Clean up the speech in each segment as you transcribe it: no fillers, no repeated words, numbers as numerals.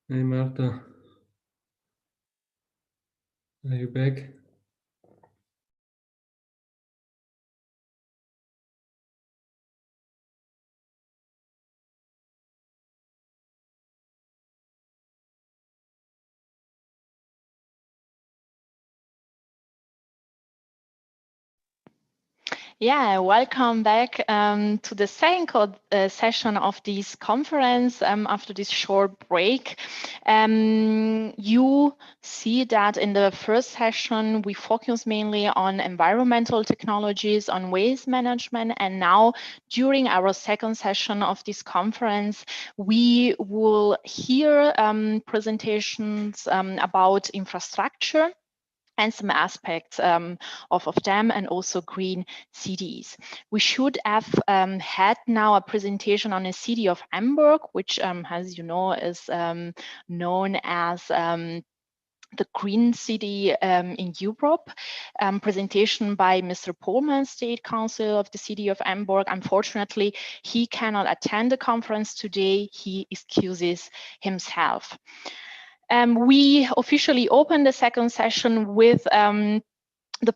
Hey Marta, are you back? Yeah, welcome back to the second session of this conference after this short break. You see that in the first session, we focus mainly on environmental technologies, on waste management, and now during our second session of this conference, we will hear presentations about infrastructure and some aspects of them, and also green cities. We should have had now a presentation on a city of Hamburg, which, as you know, is known as the green city in Europe. Presentation by Mr. Pohlmann, State Council of the City of Hamburg. Unfortunately, he cannot attend the conference today. He excuses himself. We officially opened the second session with the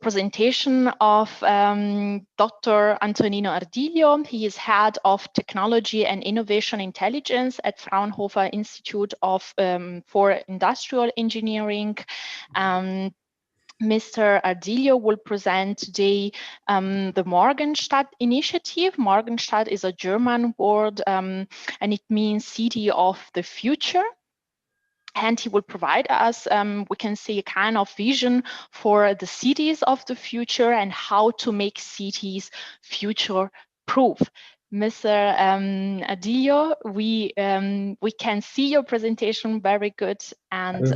presentation of Dr. Antonino Ardilio. He is head of technology and innovation intelligence at Fraunhofer Institute for Industrial Engineering. Mr. Ardilio will present today the Morgenstadt initiative. Morgenstadt is a German word and it means city of the future. And he will provide us, we can say, a kind of vision for the cities of the future and how to make cities future-proof. Mr. Adilio, we can see your presentation very good, and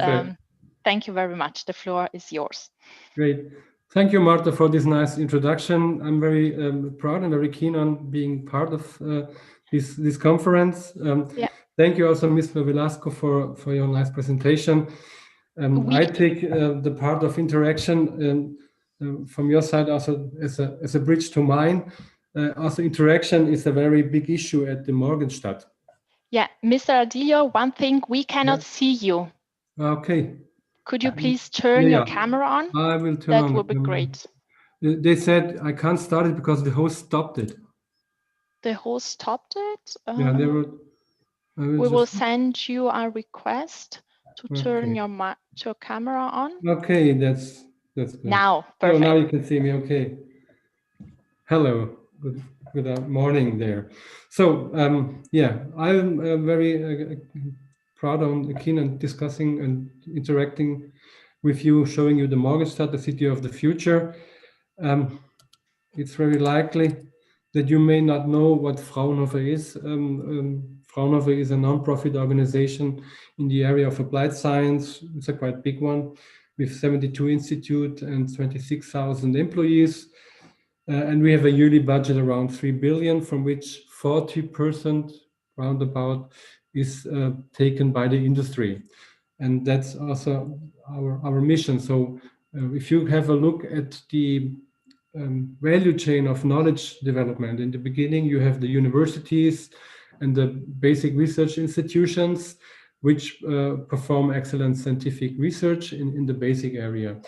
thank you very much. The floor is yours. Great. Thank you, Marta, for this nice introduction. I'm very proud and very keen on being part of this conference. Yeah. Thank you also, Mr. Velasco, for your nice presentation. I take the part of interaction from your side also as a bridge to mine. Also, interaction is a very big issue at the Morgenstadt. Yeah, Mr. Ardillo, one thing, we cannot see you. Okay. Could you please turn your camera on? I will turn that on. That would be great. They said I can't start it because the host stopped it. The host stopped it? Yeah, they were. We will send you a request to turn your camera on. Okay, that's good. Now, perfect. So now you can see me. Okay. Hello. Good morning there. So yeah, I'm very proud and keen on discussing and interacting with you, showing you the Morgenstadt, the city of the future. It's very likely that you may not know what Fraunhofer is. Fraunhofer is a non-profit organization in the area of applied science. It's a quite big one with 72 institutes and 26,000 employees. And we have a yearly budget around 3 billion, from which 40% roundabout is taken by the industry. And that's also our mission. So if you have a look at the value chain of knowledge development, in the beginning you have the universities and the basic research institutions which perform excellent scientific research in the basic area.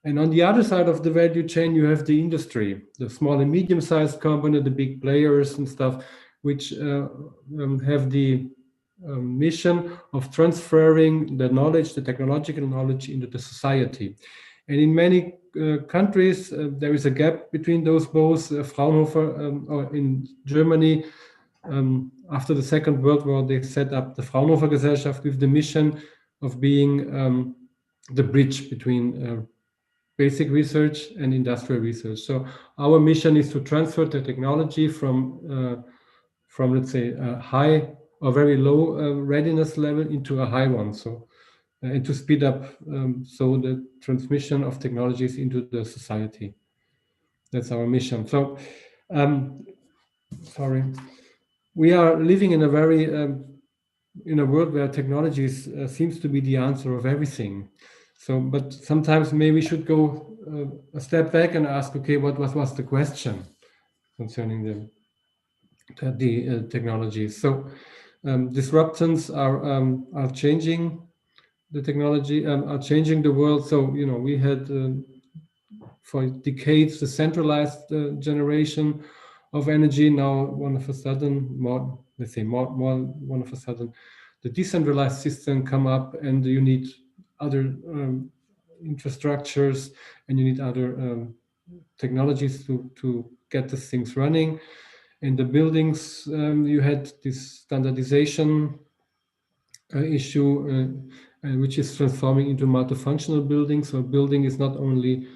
And on the other side of the value chain, you have the industry, the small and medium-sized company, the big players and stuff, which have the mission of transferring the knowledge, the technological knowledge, into the society. And in many countries, there is a gap between those both. Fraunhofer, or in Germany, after the Second World War, they set up the Fraunhofer Gesellschaft with the mission of being the bridge between basic research and industrial research. So our mission is to transfer the technology from let's say a high or very low readiness level into a high one. So and to speed up so the transmission of technologies into the society. That's our mission. So sorry, we are living in a very in a world where technology seems to be the answer of everything. So, but sometimes maybe we should go a step back and ask, okay, what was the question concerning the technology? So, Disruptions are changing the technology, are changing the world. So we had for decades the centralized generation of energy. Now, one of a sudden, one of a sudden, the decentralized system come up, and you need other infrastructures, and you need other technologies to get the things running. In the buildings, you had this standardization issue, which is transforming into multifunctional buildings. So a building is not only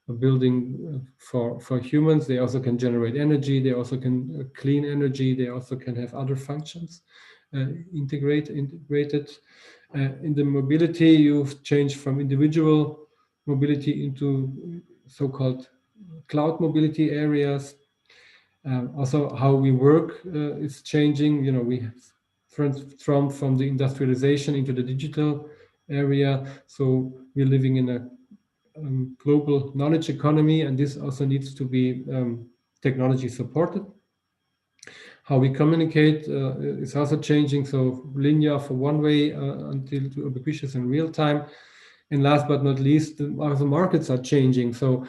a building for humans, they also can generate energy, they also can clean energy, they also can have other functions integrated. In the mobility, you've changed from individual mobility into so-called cloud mobility areas. Also, how we work is changing. We have transformed from the industrialization into the digital area. So we're living in a global knowledge economy, and this also needs to be technology supported. How we communicate is also changing. So linear for one way until to ubiquitous in real time. And last but not least, also markets are changing. So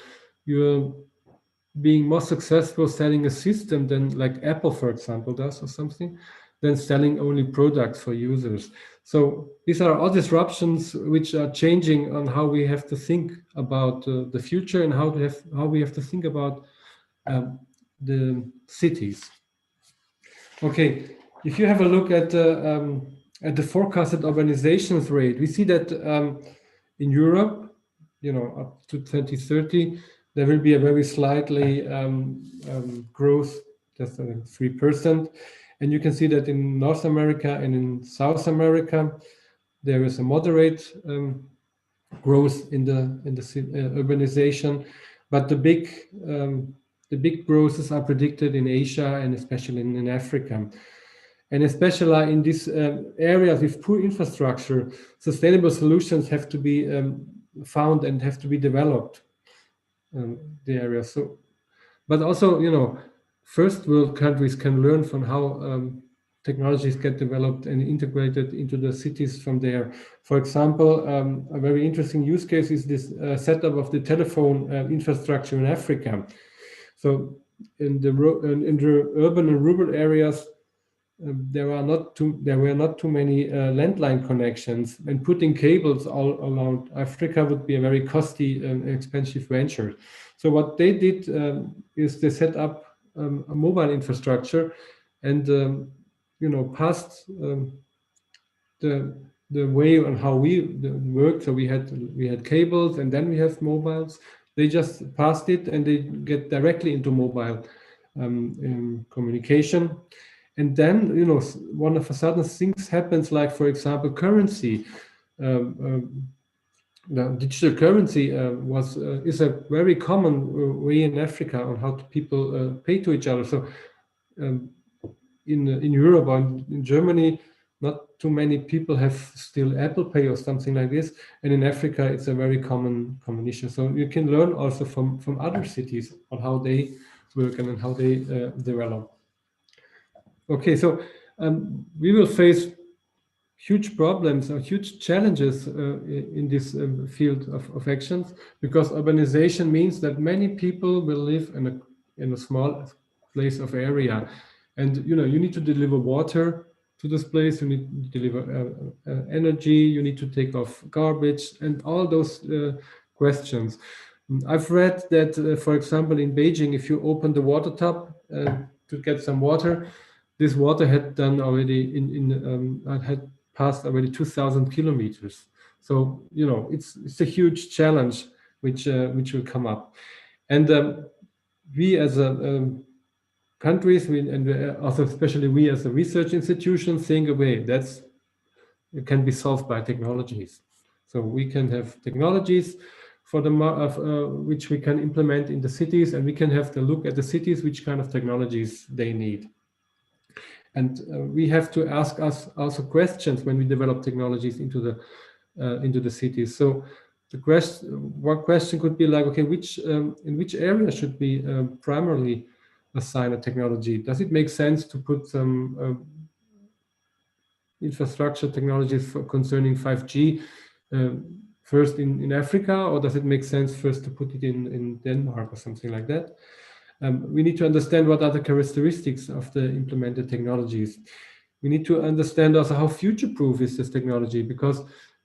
you're being more successful selling a system than like Apple, for example, does or something, than selling only products for users. So these are all disruptions which are changing on how we have to think about the future and how we have to think about the cities. Okay, if you have a look at the forecasted urbanizations rate, we see that in Europe, up to 2030, there will be a very slightly growth, just 3%. And you can see that in North America and in South America, there is a moderate growth in the urbanization, but the big growths are predicted in Asia and especially in Africa. And especially in these areas with poor infrastructure, sustainable solutions have to be found and have to be developed. The area. So, but also, first world countries can learn from how technologies get developed and integrated into the cities from there. For example, a very interesting use case is this setup of the telephone infrastructure in Africa. So in the urban and rural areas, there were not too many landline connections, and putting cables all around Africa would be a very costly and expensive venture. So what they did is they set up a mobile infrastructure, and passed the way on how we work. So we had cables, and then we have mobiles. They just passed it, and they get directly into mobile communication. And then, one of a sudden things happens, like, for example, currency. The digital currency is a very common way in Africa on how people pay to each other. So in Europe or in Germany, not too many people have still Apple Pay or something like this. And in Africa, it's a very common issue. So you can learn also from other cities on how they work and how they develop. Okay, so we will face huge problems or huge challenges in this field of actions, because urbanization means that many people will live in a small place of area, and you need to deliver water to this place, you need to deliver energy, you need to take off garbage, and all those questions. I've read that, for example, in Beijing, if you open the water tap to get some water, this water had done already had passed already 2,000 kilometers. So it's a huge challenge which will come up, and we as a countries, and also especially we as a research institution, think, okay, it can be solved by technologies. So we can have technologies for the which we can implement in the cities, and we can have to look at the cities which kind of technologies they need. And we have to ask us also questions when we develop technologies into the cities. So one question could be like, okay, in which area should we primarily assign a technology? Does it make sense to put some infrastructure technologies concerning 5G first in Africa, or does it make sense first to put it in Denmark or something like that? We need to understand what are the characteristics of the implemented technologies. We need to understand also how future-proof is this technology, because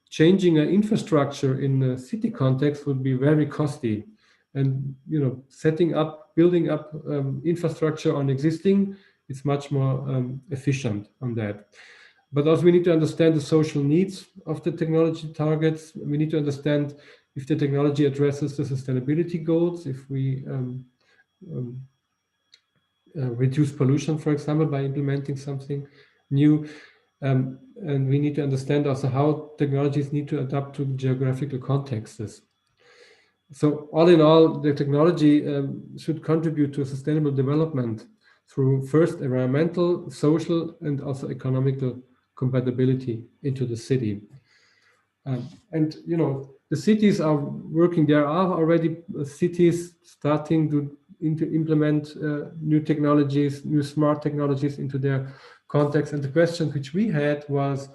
changing an infrastructure in a city context would be very costly. And building up infrastructure on existing, it's much more efficient on that. But also we need to understand the social needs of the technology targets. We need to understand if the technology addresses the sustainability goals, if we reduce pollution, for example, by implementing something new. And we need to understand also how technologies need to adapt to geographical contexts. So all in all, the technology should contribute to sustainable development through first environmental, social, and also economical compatibility into the city. And the cities are working. There are already cities starting to implement new technologies, new smart technologies into their context. And the question which we had was,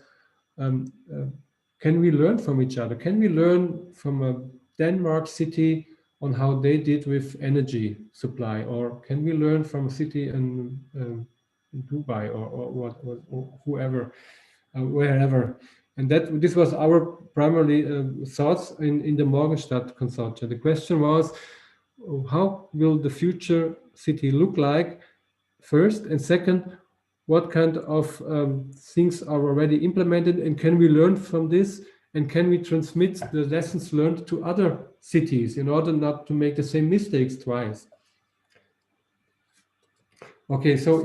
can we learn from each other? Can we learn from a Denmark city on how they did with energy supply, or can we learn from a city in Dubai or whoever, wherever? And this was our primarily thoughts in the Morgenstadt consortium. The question was, how will the future city look like, first, and second, what kind of things are already implemented, and can we learn from this, and can we transmit the lessons learned to other cities in order not to make the same mistakes twice? Okay, so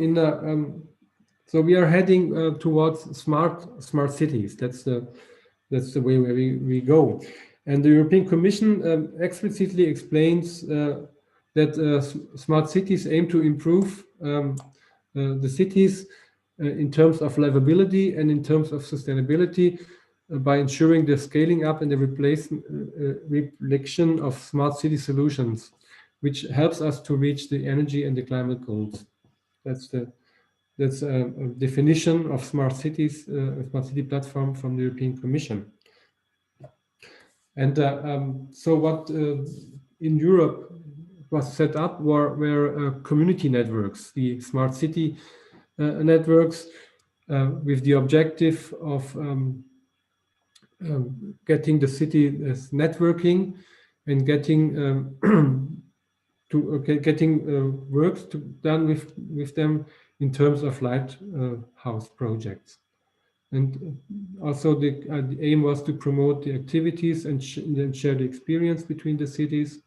so we are heading towards smart cities. That's the way where we go. And the European Commission explicitly explains that smart cities aim to improve the cities in terms of livability and in terms of sustainability by ensuring the scaling up and the reflection of smart city solutions, which helps us to reach the energy and the climate goals. That's a definition of smart cities, a smart city platform from the European Commission. And so what in Europe was set up were community networks, the smart city networks, with the objective of getting the city as networking and getting work done with them in terms of lighthouse projects. And also the aim was to promote the activities and share the experience between the cities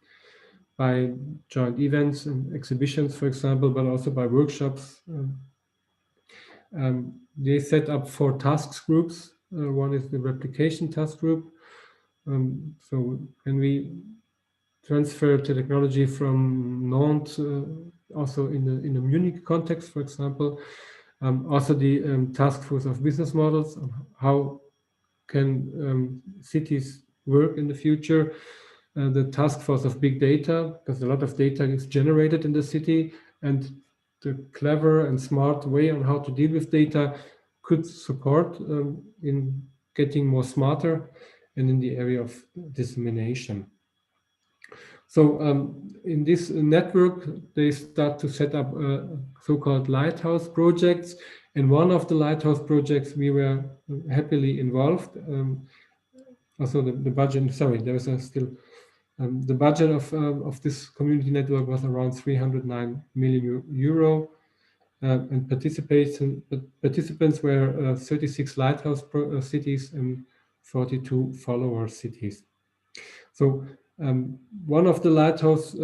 by joint events and exhibitions, for example, but also by workshops. They set up 4 task groups. One is the replication task group. So can we transfer technology from Nantes, also in the Munich context, for example. Also the task force of business models, how can cities work in the future. The task force of big data, because a lot of data is generated in the city, and the clever and smart way on how to deal with data could support in getting more smarter and in the area of dissemination. So in this network, they start to set up so-called lighthouse projects. And one of the lighthouse projects we were happily involved. Also the budget, sorry, there was still, the budget of this community network was around 309 million euro. And participants were 36 lighthouse cities and 42 follower cities. So one of the lighthouse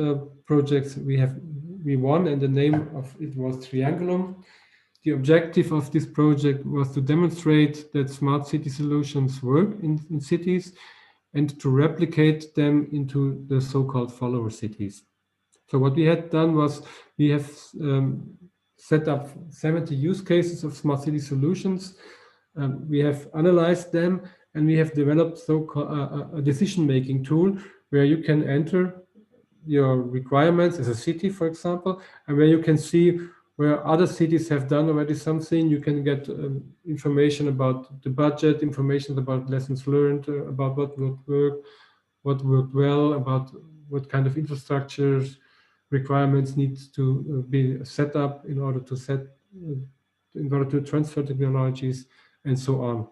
projects we won, and the name of it was Triangulum. The objective of this project was to demonstrate that smart city solutions work in cities and to replicate them into the so-called follower cities. So what we had done was we have set up 70 use cases of smart city solutions. We have analyzed them, and we have developed a decision-making tool where you can enter your requirements as a city, for example, and where you can see where other cities have done already something. You can get information about the budget, information about lessons learned, about what worked well, about what kind of infrastructures requirements need to be set up in order to transfer technologies, and so on.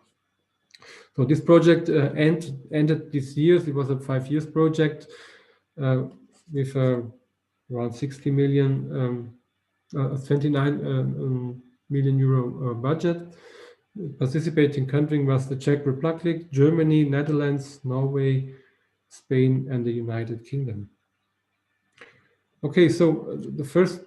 So this project ended this year. It was a 5 years project with around 60 million, 29 million euro budget. Participating country was the Czech Republic, Germany, Netherlands, Norway, Spain, and the United Kingdom. Okay, so the first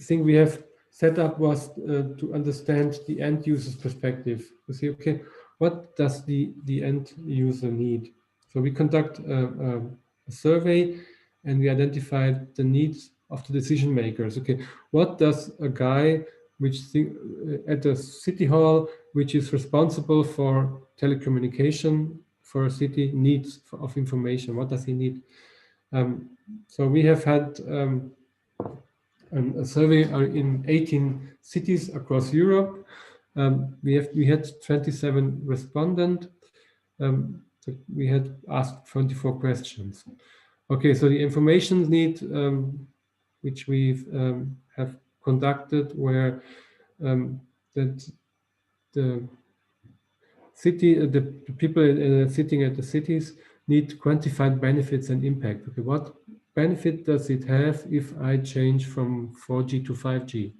thing we have set up was to understand the end user's perspective. To see, okay, what does the end user need? So we conduct a survey, and we identified the needs of the decision makers. Okay, what does a guy at the city hall, which is responsible for telecommunication for a city, needs of information? What does he need? So we have had a survey in 18 cities across Europe. We had 27 respondents. We had asked 24 questions. Okay, so the information need which we have conducted were that the city, the people sitting at the cities need quantified benefits and impact. Okay, what benefit does it have if I change from 4G to 5G?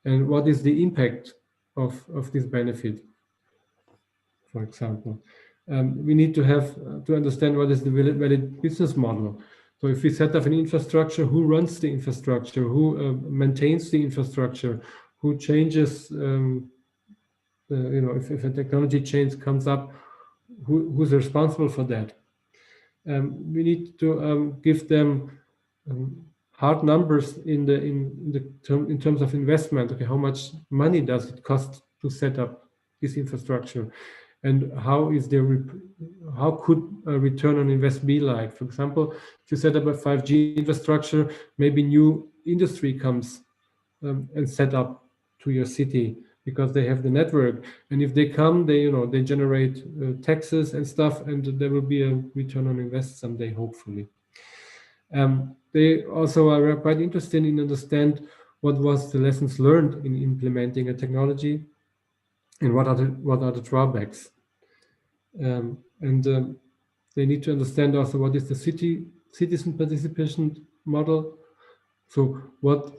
And what is the impact of this benefit, for example? We need to have to understand what is the valid business model. So if we set up an infrastructure, who runs the infrastructure? Who maintains the infrastructure? Who changes, if a technology change comes up, who's responsible for that? We need to give them hard numbers in terms of investment. Okay, how much money does it cost to set up this infrastructure, and how could a return on invest be like? For example, if you set up a 5G infrastructure, maybe new industry comes and set up to your city because they have the network, and if they come, they generate taxes and stuff, and there will be a return on invest someday, hopefully. They also are quite interested in understand what was the lessons learned in implementing a technology, and what are the drawbacks. They need to understand also what is the citizen participation model. So what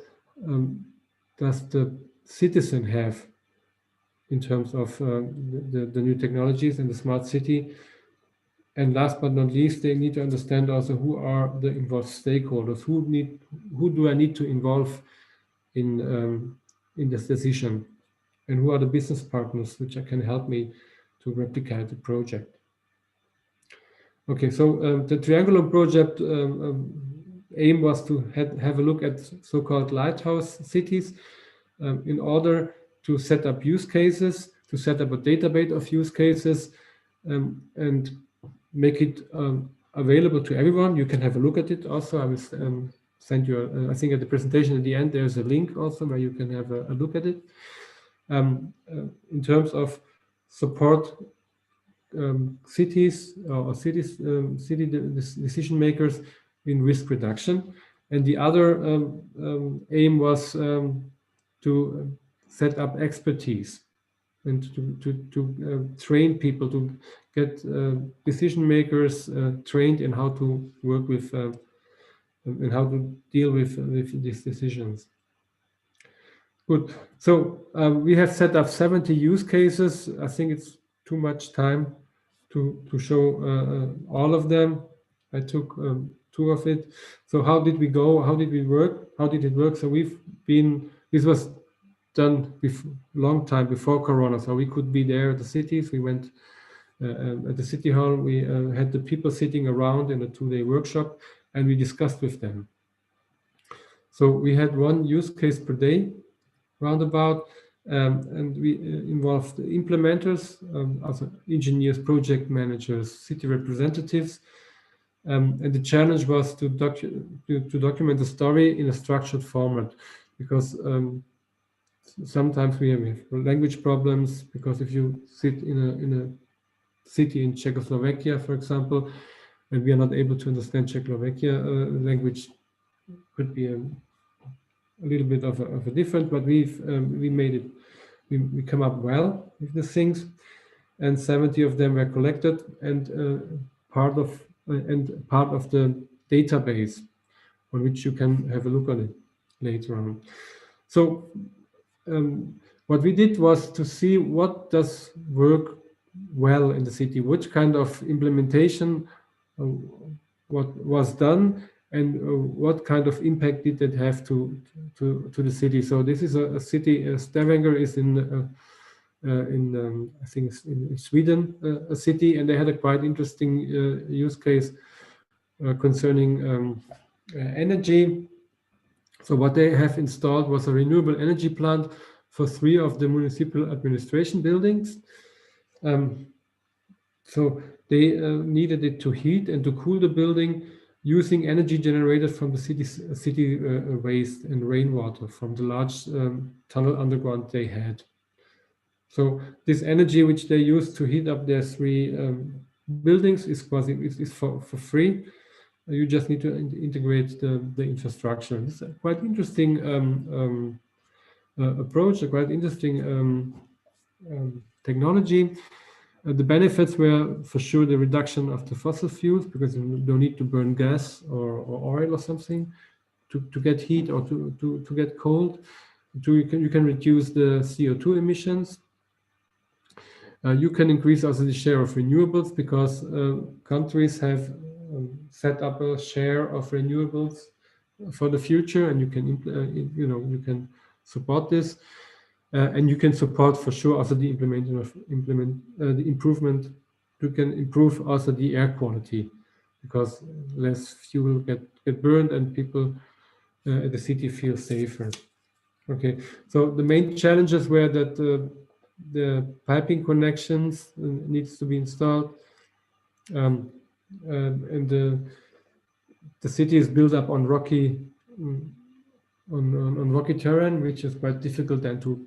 does the citizen have in terms of the new technologies and the smart city? And last but not least, they need to understand also who are the involved stakeholders. Who do I need to involve in this decision, and who are the business partners which can help me to replicate the project. Okay, so the Triangulum project aim was to have a look at so-called lighthouse cities in order to set up use cases, to set up a database of use cases, and make it available to everyone. You can have a look at it also. I will send you, I think at the presentation at the end, there's a link also where you can have a look at it. In terms of support cities or city decision makers in risk reduction. And the other aim was to set up expertise and to train people, to get decision makers trained in how to work with and how to deal with these decisions. Good. So we have set up 70 use cases. I think it's too much time to show all of them. I took 2 of it. So how did we go? How did we work? How did it work? So this was done long time before Corona, so we could be there at the cities. We went at the city hall. We had the people sitting around in a 2-day workshop, and we discussed with them. So we had 1 use case per day, roundabout, and we involved implementers, also engineers, project managers, city representatives, and the challenge was to document the story in a structured format, because sometimes we have language problems, because if you sit in a city in Czechoslovakia, for example, and we are not able to understand Czechoslovakia language, could be a little bit of a different, but we made it, we come up well with the things, and 70 of them were collected, and part of the database on which you can have a look on it later on. So what we did was to see what does work well in the city, which kind of implementation what was done, and what kind of impact did it have to the city. So this is a city, Stavanger is in I think it's in Sweden, a city, and they had a quite interesting use case concerning energy. So what they have installed was a renewable energy plant for 3 of the municipal administration buildings. So they needed it to heat and to cool the building using energy generated from the city waste and rainwater from the large tunnel underground they had. So this energy which they use to heat up their 3 buildings is for free. You just need to integrate the infrastructure. It's a quite interesting approach, a quite interesting technology. The benefits were for sure the reduction of the fossil fuels, because you don't need to burn gas or oil or something to get heat or to get cold. You can reduce the CO2 emissions. You can increase also the share of renewables, because countries have set up a share of renewables for the future, and you can you can support this, and you can support for sure also the the improvement. You can improve also the air quality, because less fuel get burned and people at the city feel safer. Okay, so the main challenges were that the piping connections needs to be installed, and the city is built up on rocky on rocky terrain, which is quite difficult then to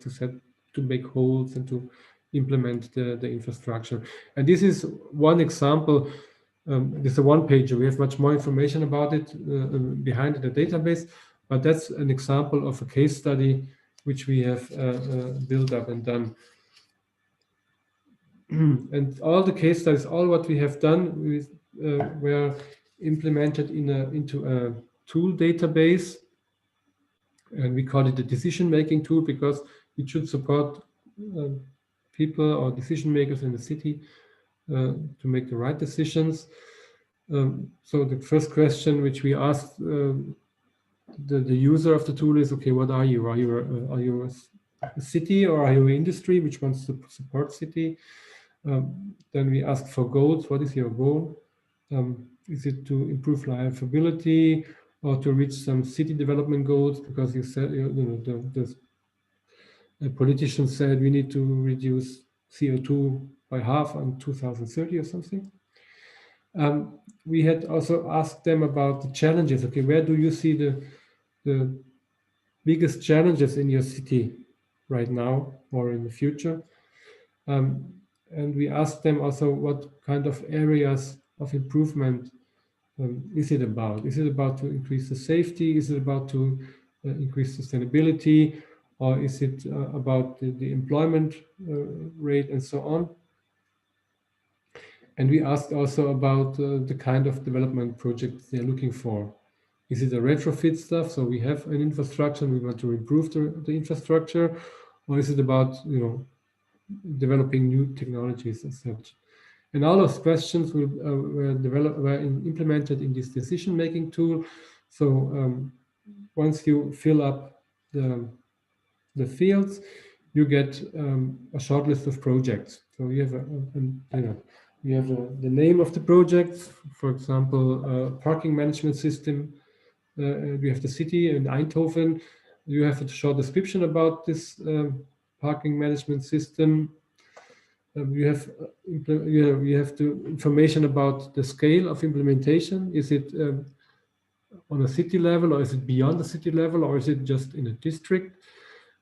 make holes and to implement the infrastructure. And this is one example. This is a one-pager. We have much more information about it behind the database, but that's an example of a case study which we have built up and done. And all the case studies, all what we have done were implemented into a tool database, and we call it the decision-making tool, because it should support people or decision makers in the city to make the right decisions. So the first question which we asked the user of the tool is, okay, what are you? Are you a city, or are you an industry which wants to support city? Then we ask for goals. What is your goal? Is it to improve livability, or to reach some city development goals? Because you said, the politicians said we need to reduce CO2 by half in 2030 or something. We had also asked them about the challenges. Okay, where do you see the biggest challenges in your city right now or in the future? And we asked them also what kind of areas of improvement is it about? Is it about to increase the safety? Is it about to increase sustainability? Or is it about the employment rate and so on? And we asked also about the kind of development projects they're looking for. Is it a retrofit stuff? So we have an infrastructure, we want to improve the infrastructure, or is it about developing new technologies as such? And all those questions were implemented in this decision-making tool. So once you fill up the fields, you get a short list of projects. So you have you have the name of the project, for example, parking management system. We have the city in Eindhoven. You have a short description about this parking management system. You have the information about the scale of implementation. Is it on a city level, or is it beyond the city level, or is it just in a district?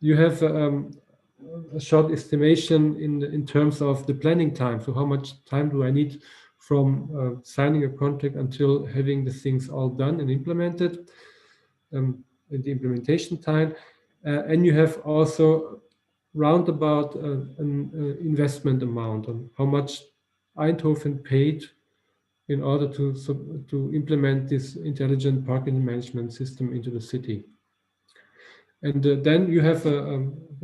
you have a short estimation in terms of the planning time. So how much time do I need from signing a contract until having the things all done and implemented, in the implementation time. And you have also roundabout an investment amount on how much Eindhoven paid in order to implement this intelligent parking management system into the city. And then you have a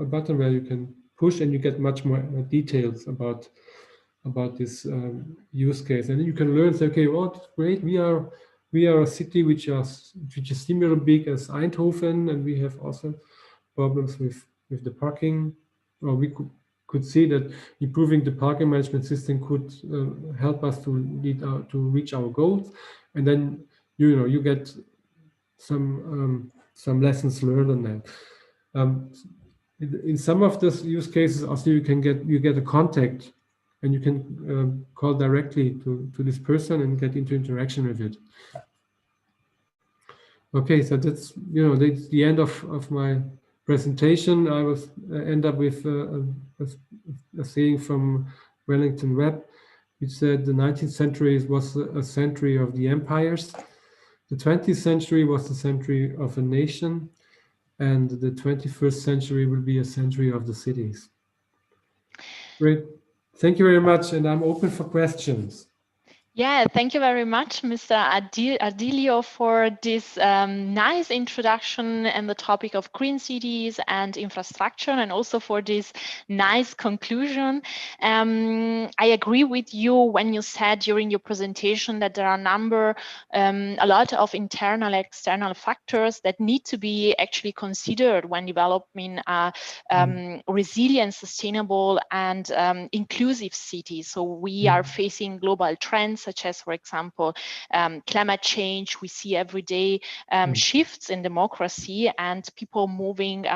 button where you can push, and you get much more details about this use case. And then you can learn, say, okay, well, that's great. We are a city which is similar big as Eindhoven, and we have also problems with the parking. Or we could see that improving the parking management system could help us to reach our goals. And then you get some lessons learned on that. In some of these use cases, also you get a contact, and you can call directly to this person and get into interaction with it. Okay, so that's that's the end of my presentation. I was end up with a saying from Wellington Webb, which said the 19th century was a century of the empires. The 20th century was the century of a nation, and the 21st century will be a century of the cities. Great. Thank you very much, and I'm open for questions. Yeah, thank you very much, Mr. Ardilio, for this nice introduction and the topic of green cities and infrastructure, and also for this nice conclusion. I agree with you when you said during your presentation that there are a lot of internal and external factors that need to be actually considered when developing a resilient, sustainable, and inclusive city. So we are facing global trends, such as, for example, climate change. We see every day shifts in democracy and people moving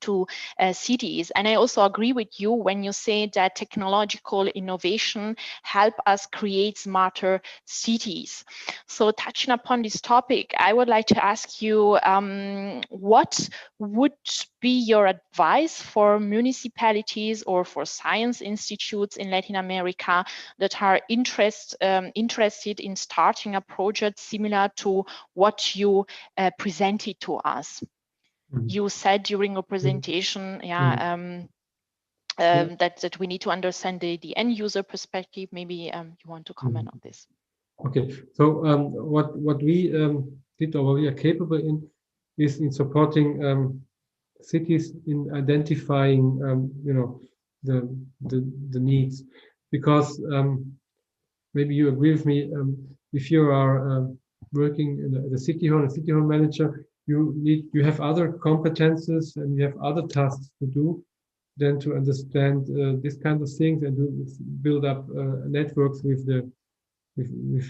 to cities. And I also agree with you when you say that technological innovation help us create smarter cities. So touching upon this topic, I would like to ask you, what would be your advice for municipalities or for science institutes in Latin America that are interested in starting a project similar to what you presented to us? You said during your presentation, that we need to understand the end user perspective. Maybe you want to comment on this. Okay, so what we did, or what we are capable in, is in supporting cities in identifying the needs, because maybe you agree with me, if you are working in the city hall, a city hall manager, you have other competences and you have other tasks to do than to understand this kind of things and to build up networks with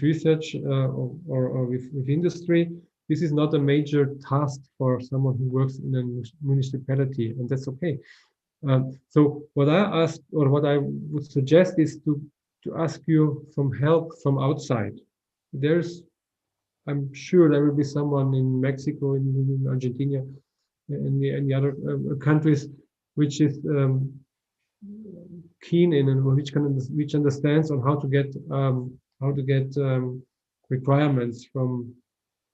research or with industry. This is not a major task for someone who works in a municipality, and that's okay. So what I asked, or what I would suggest, is to ask you some help from outside. I'm sure there will be someone in Mexico, in Argentina, and the other countries, which is keen in and which understands on how to get requirements from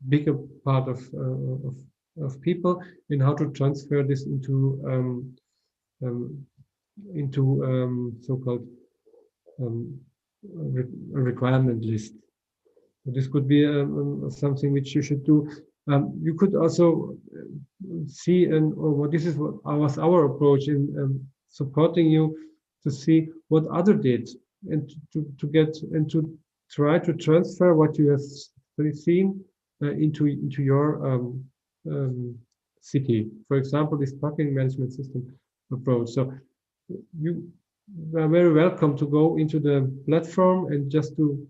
bigger part of people, and how to transfer this into so-called a requirement list. So this could be something which you should do. You could also see, what was our approach in supporting you to see what other did, and to get and to try to transfer what you have seen into your city. For example, this parking management system approach. So you are very welcome to go into the platform and just to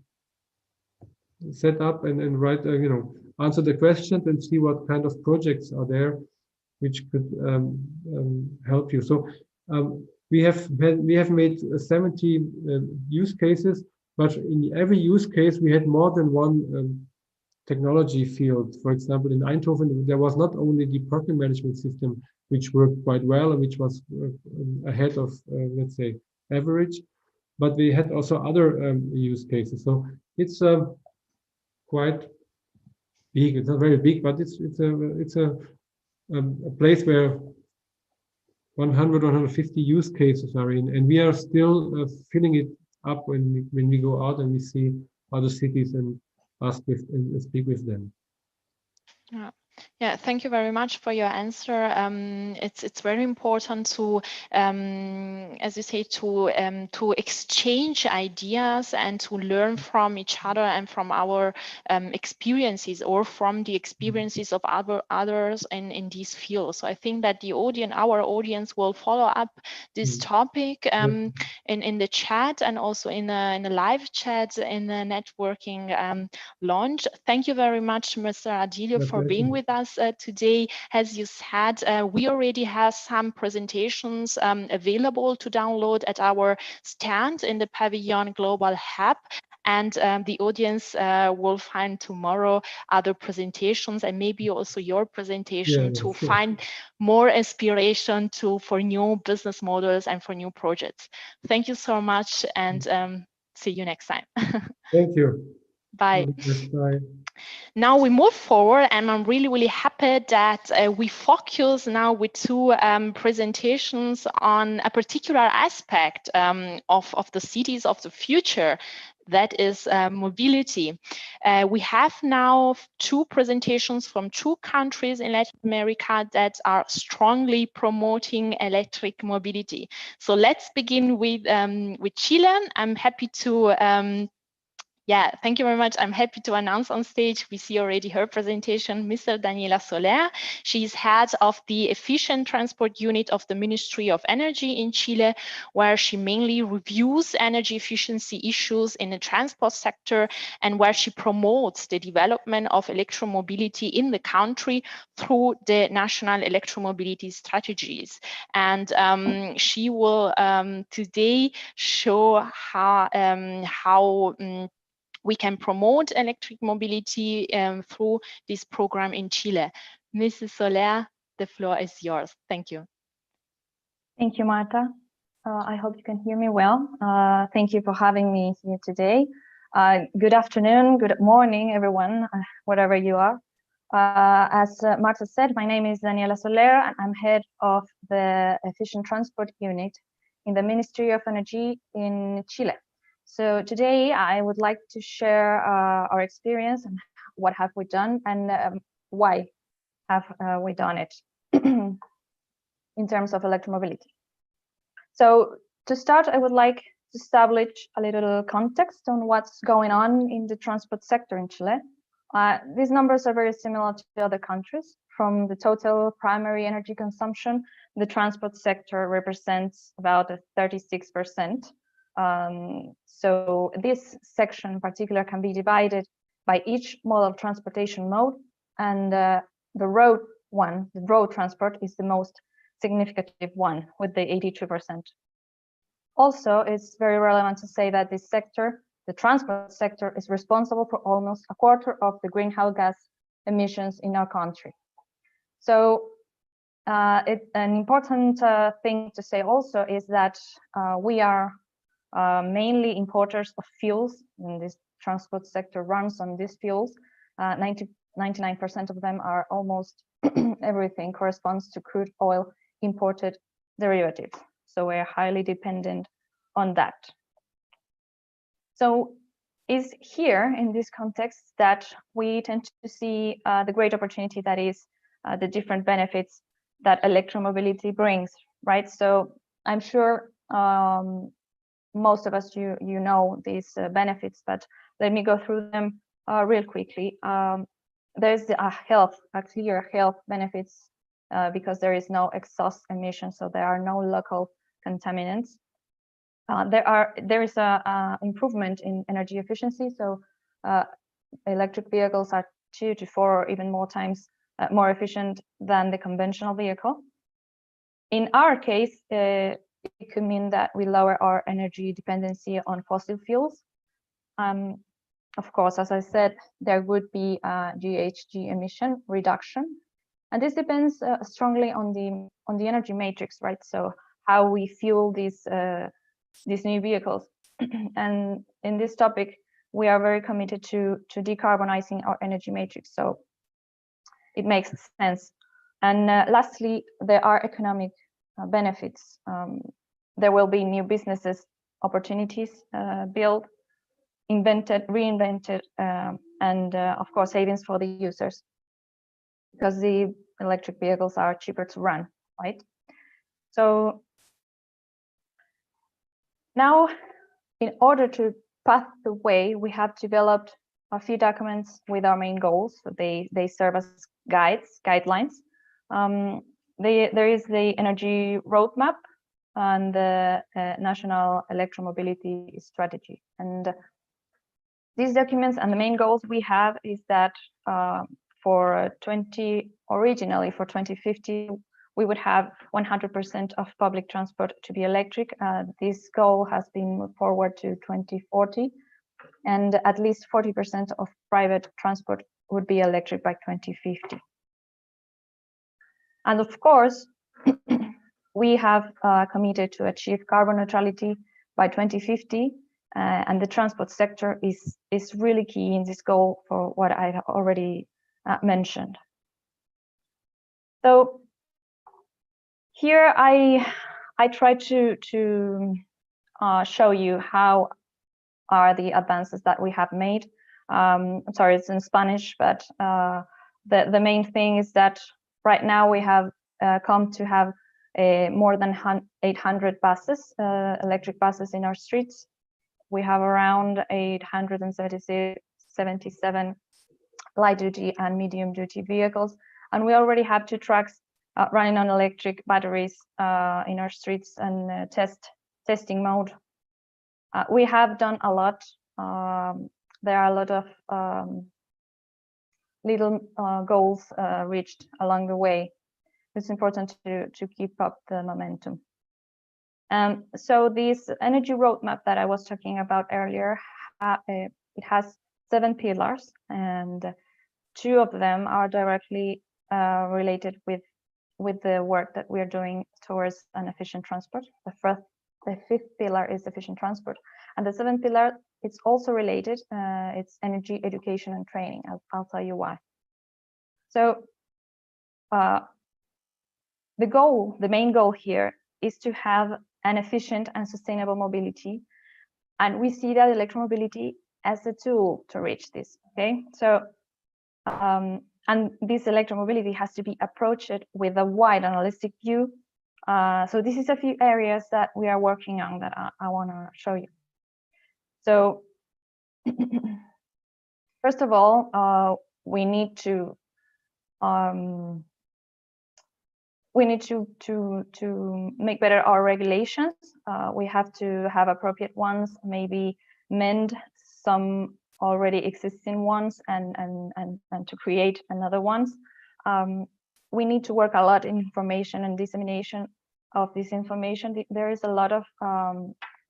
set up and write, answer the questions and see what kind of projects are there which could help you. So we have made 70 use cases, but in every use case we had more than one technology field. For example, in Eindhoven, there was not only the parking management system, which worked quite well and which was ahead of, let's say, average, but we had also other use cases. So it's quite big. It's not very big, but it's a place where 100, 150 use cases are in, and we are still filling it up when we go out and we see other cities and ask with and speak with them. Yeah. Yeah, thank you very much for your answer. It's very important to, as you say, to exchange ideas and to learn from each other and from our experiences or from the experiences of others in these fields. So I think that our audience will follow up this topic in the chat and also in the live chat in the networking launch. Thank you very much, Mr. Adilio, for being with us today. As you said, we already have some presentations available to download at our stand in the Pavilion Global Hub. And the audience will find tomorrow other presentations and maybe also your presentation to find more inspiration for new business models and for new projects. Thank you so much, and see you next time. Thank you. Bye. Bye. Now we move forward, and I'm really happy that we focus now with two presentations on a particular aspect of the cities of the future. That is mobility. We have now two presentations from two countries in Latin America that are strongly promoting electric mobility. So let's begin with Chile. I'm happy to yeah, thank you very much. I'm happy to announce on stage, we see already her presentation, Mr. Daniela Soler. She is head of the Efficient Transport Unit of the Ministry of Energy in Chile, where she mainly reviews energy efficiency issues in the transport sector and where she promotes the development of electromobility in the country through the national electromobility strategies. And she will today show how we can promote electric mobility through this program in Chile. Mrs. Soler, the floor is yours. Thank you. Thank you, Marta. I hope you can hear me well. Thank you for having me here today. Good afternoon, good morning, everyone, wherever you are. As Marta said, my name is Daniela Soler, and I'm head of the Efficient Transport Unit in the Ministry of Energy in Chile. So today I would like to share our experience and what have we done and why have we done it in terms of electromobility. So to start, I would like to establish a little context on what's going on in the transport sector in Chile. These numbers are very similar to other countries. From the total primary energy consumption, the transport sector represents about 36%. So this section in particular can be divided by each mode of transportation mode, and the road transport is the most significant one with the 82%. Also, it's very relevant to say that this sector, the transport sector, is responsible for almost a quarter of the greenhouse gas emissions in our country. So an important thing to say also is that we are mainly importers of fuels, and this transport sector runs on these fuels. 99% of them are almost everything corresponds to crude oil imported derivatives. So we're highly dependent on that. So it's here in this context that we tend to see the great opportunity that is the different benefits that electromobility brings, right? So I'm sure most of us, you know these benefits, but let me go through them real quickly. There's a clear health benefits because there is no exhaust emission, so there are no local contaminants. There is a improvement in energy efficiency, so electric vehicles are 2 to 4 or even more times more efficient than the conventional vehicle. In our case, it could mean that we lower our energy dependency on fossil fuels. of course, as I said, there would be a GHG emission reduction, and this depends strongly on the energy matrix, right? So how we fuel these new vehicles. And in this topic, we are very committed to decarbonizing our energy matrix. So it makes sense. And lastly, there are economic benefits. There will be new businesses opportunities built, invented, reinvented, and of course savings for the users, because the electric vehicles are cheaper to run, right? So now, in order to path the way, we have developed a few documents with our main goals. So they serve as guidelines. There is the energy roadmap and the national electromobility strategy. And these documents and the main goals we have is that originally for 2050, we would have 100% of public transport to be electric. This goal has been moved forward to 2040, and at least 40% of private transport would be electric by 2050. And of course, we have committed to achieve carbon neutrality by 2050, and the transport sector is really key in this goal for what I have already mentioned. So here I try to show you how are the advances that we have made. I'm sorry, it's in Spanish, but the main thing is that right now we have come to have more than 800 buses, electric buses in our streets. We have around 877 light-duty and medium-duty vehicles, and we already have 2 trucks running on electric batteries in our streets and testing mode. We have done a lot. There are a lot of little goals reached along the way. It's important to keep up the momentum. So this energy roadmap that I was talking about earlier, it has 7 pillars, and 2 of them are directly related with the work that we are doing towards an efficient transport. The 5th pillar is efficient transport, and the 7th pillar, it's also related. It's energy education and training. I'll tell you why. So the main goal here is to have an efficient and sustainable mobility, and we see that electromobility as a tool to reach this. Okay, so and this electromobility has to be approached with a wide and holistic view. So this is a few areas that we are working on that I want to show you. So first of all, we need to make better our regulations. We have to have appropriate ones, maybe mend some already existing ones and to create another ones. We need to work a lot in information and dissemination of this information. There is a lot of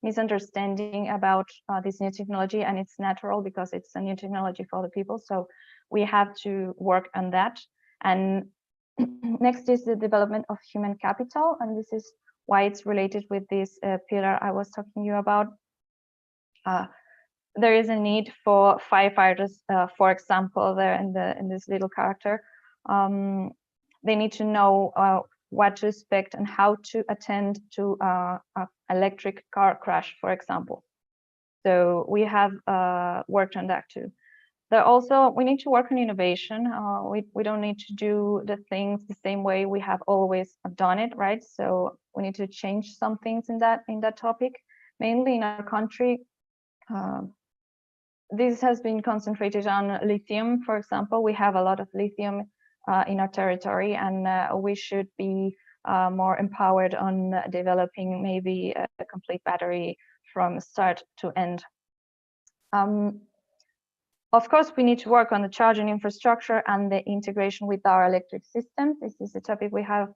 misunderstanding about this new technology, and it's natural because it's a new technology for the people. So we have to work on that. And next is the development of human capital, and this is why it's related with this pillar I was talking to you about. There is a need for firefighters, for example, there in this little character. They need to know what to expect and how to attend to an electric car crash, for example. So we have worked on that too. We need to work on innovation. We don't need to do the things the same way we have always done it, right? So we need to change some things in that topic, mainly in our country. This has been concentrated on lithium, for example. We have a lot of lithium in our territory, and we should be more empowered on developing maybe a complete battery from start to end. Of course, we need to work on the charging infrastructure and the integration with our electric system. This is a topic we have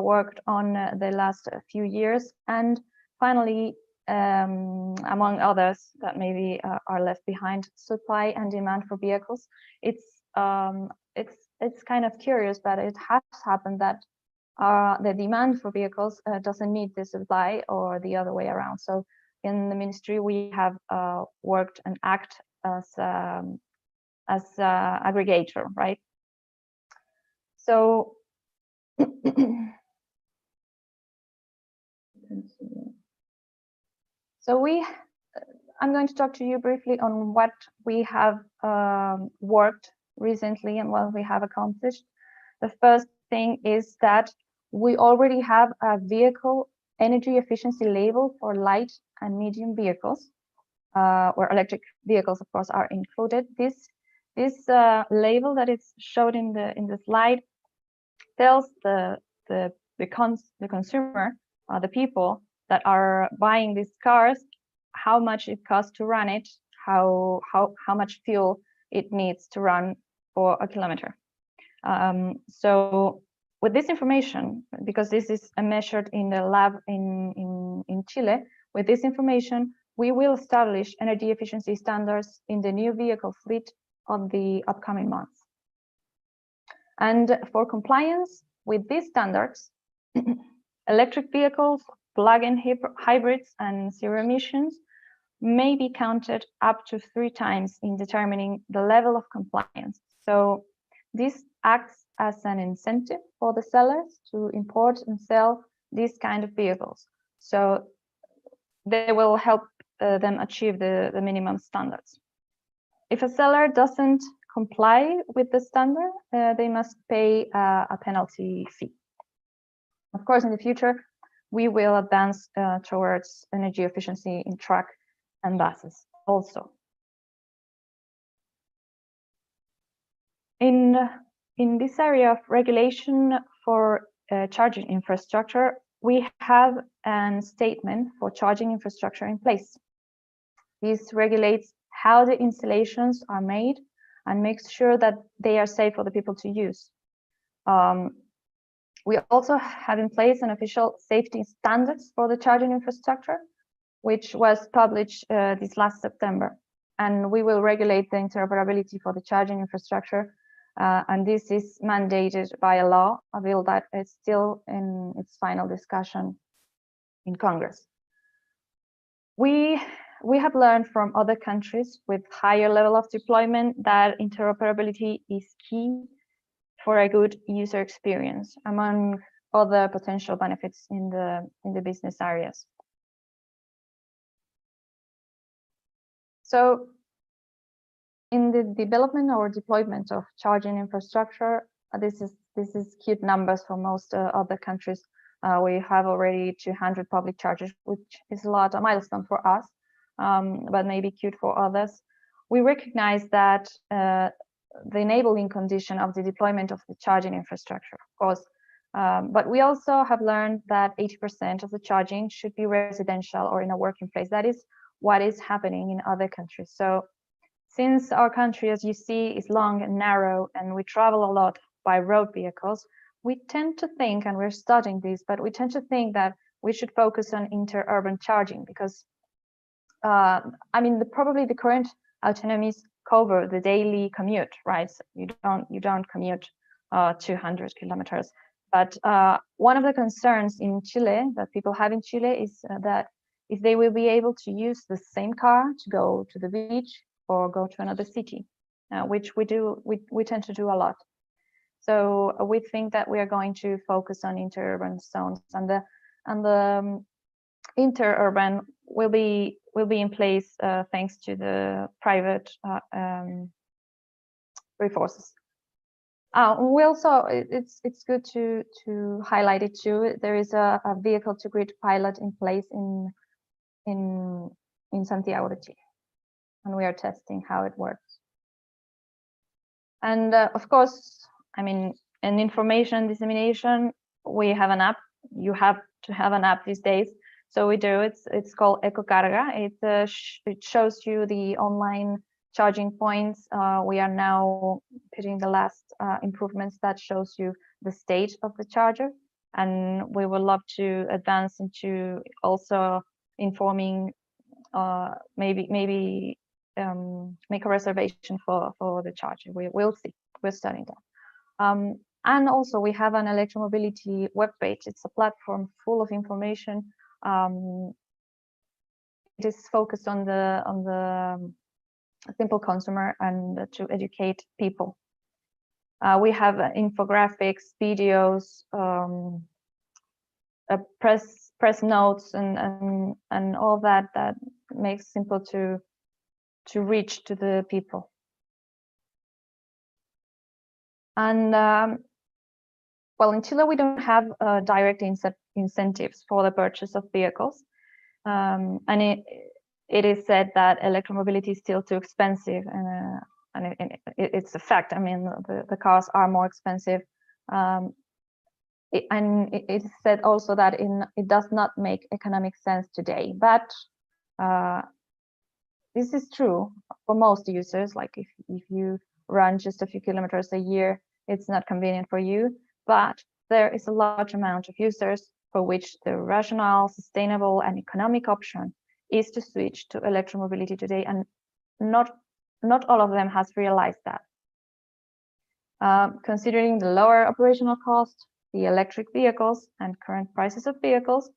worked on the last few years. And finally, among others that maybe are left behind, supply and demand for vehicles. It's kind of curious, but it has happened that the demand for vehicles doesn't meet the supply, or the other way around. So in the ministry, we have worked and act as aggregator, right? So I'm going to talk to you briefly on what we have worked recently and what we have accomplished. The first thing is that we already have a vehicle energy efficiency label for light and medium vehicles, where electric vehicles, of course, are included. This label that is showed in the slide tells the consumer, the people that are buying these cars, how much it costs to run it, how much fuel it needs to run for a kilometer. So with this information, because this is measured in the lab in Chile, with this information, we will establish energy efficiency standards in the new vehicle fleet of the upcoming months. And for compliance with these standards, electric vehicles, plug-in hybrids, and zero emissions may be counted up to 3 times in determining the level of compliance. So this acts as an incentive for the sellers to import and sell these kind of vehicles. So they will help them achieve the minimum standards. If a seller doesn't comply with the standard, they must pay a penalty fee. Of course, in the future, we will advance towards energy efficiency in truck and buses also. In this area of regulation for charging infrastructure, we have a statement for charging infrastructure in place. This regulates how the installations are made and makes sure that they are safe for the people to use. We also have in place an official safety standards for the charging infrastructure, which was published this last September. And we will regulate the interoperability for the charging infrastructure. And this is mandated by a law, a bill that is still in its final discussion in Congress. We have learned from other countries with higher level of deployment that interoperability is key for a good user experience, among other potential benefits in the business areas. So in the development or deployment of charging infrastructure, this is cute numbers for most other countries. We have already 200 public chargers, which is a milestone for us, but maybe cute for others. We recognize that the enabling condition of the deployment of the charging infrastructure, of course, but we also have learned that 80% of the charging should be residential or in a working place. That is what is happening in other countries. So since our country, as you see, is long and narrow, and we travel a lot by road vehicles, we tend to think, and we're studying this, but we tend to think that we should focus on inter-urban charging because, I mean, probably the current autonomies cover the daily commute, right? So you don't commute 200 kilometers. But one of the concerns in Chile that people have in Chile is that if they will be able to use the same car to go to the beach or go to another city, which we tend to do a lot. So we think that we are going to focus on interurban zones, and the interurban will be in place thanks to the private resources. We also, it's good to highlight it too. There is a vehicle to grid pilot in place in Santiago de Chile, and we are testing how it works. And of course, I mean, in information dissemination, we have an app. You have to have an app these days, so we do. It's called EcoCarga. It shows you the online charging points. We are now putting the last improvements that shows you the state of the charger, and we would love to advance into also informing, maybe make a reservation for the charger. We'll see. We're studying that. And also we have an electromobility webpage. It's a platform full of information. It is focused on the simple consumer and to educate people. We have infographics, videos, press notes, and all that makes simple to reach to the people. And well, in Chile we don't have direct incentives for the purchase of vehicles, and it is said that electromobility is still too expensive, and it's a fact. I mean, the cars are more expensive, and it is said also that it does not make economic sense today. But this is true for most users. Like if you run just a few kilometers a year, it's not convenient for you. But there is a large amount of users for which the rational, sustainable, and economic option is to switch to electromobility today, and not all of them has realized that. Considering the lower operational cost, the electric vehicles, and current prices of vehicles,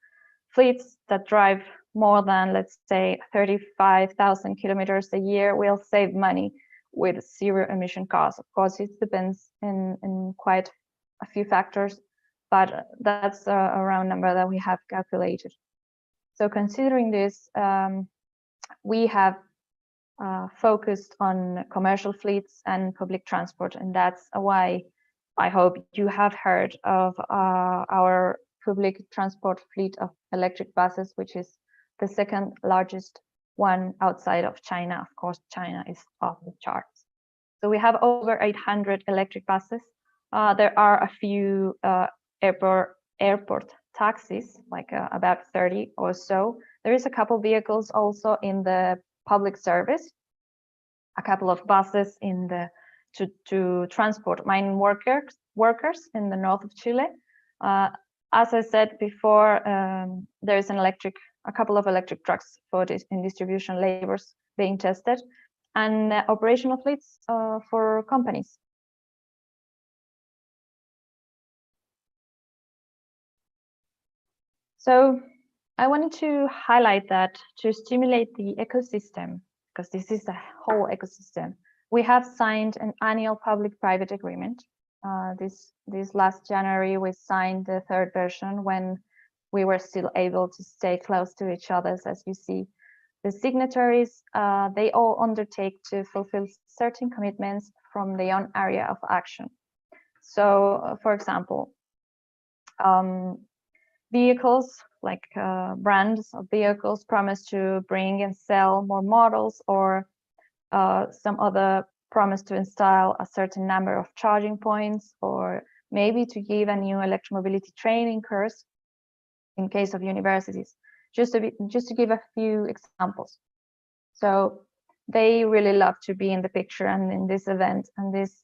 fleets that drive more than, let's say, 35,000 kilometers a year will save money with zero emission cars. Of course, it depends in quite a few factors, but that's a round number that we have calculated. So considering this, we have focused on commercial fleets and public transport, and that's why I hope you have heard of our public transport fleet of electric buses, which is the second largest one outside of China. Of course, China is off the charts. So we have over 800 electric buses. There are a few airport taxis, like about 30 or so. There is a couple vehicles also in the public service, a couple of buses in the to transport mining workers in the north of Chile. As I said before, there is a couple of electric trucks for this in distribution labors being tested, and operational fleets for companies. So I wanted to highlight that to stimulate the ecosystem, because this is the whole ecosystem, we have signed an annual public-private agreement. This last January, we signed the third version when we were still able to stay close to each other. As you see, the signatories, they all undertake to fulfill certain commitments from their own area of action. So, for example, vehicles, like brands of vehicles, promise to bring and sell more models, or some other promise to install a certain number of charging points, or maybe to give a new electromobility training course in case of universities, just to give a few examples. So they really love to be in the picture and in this event, and this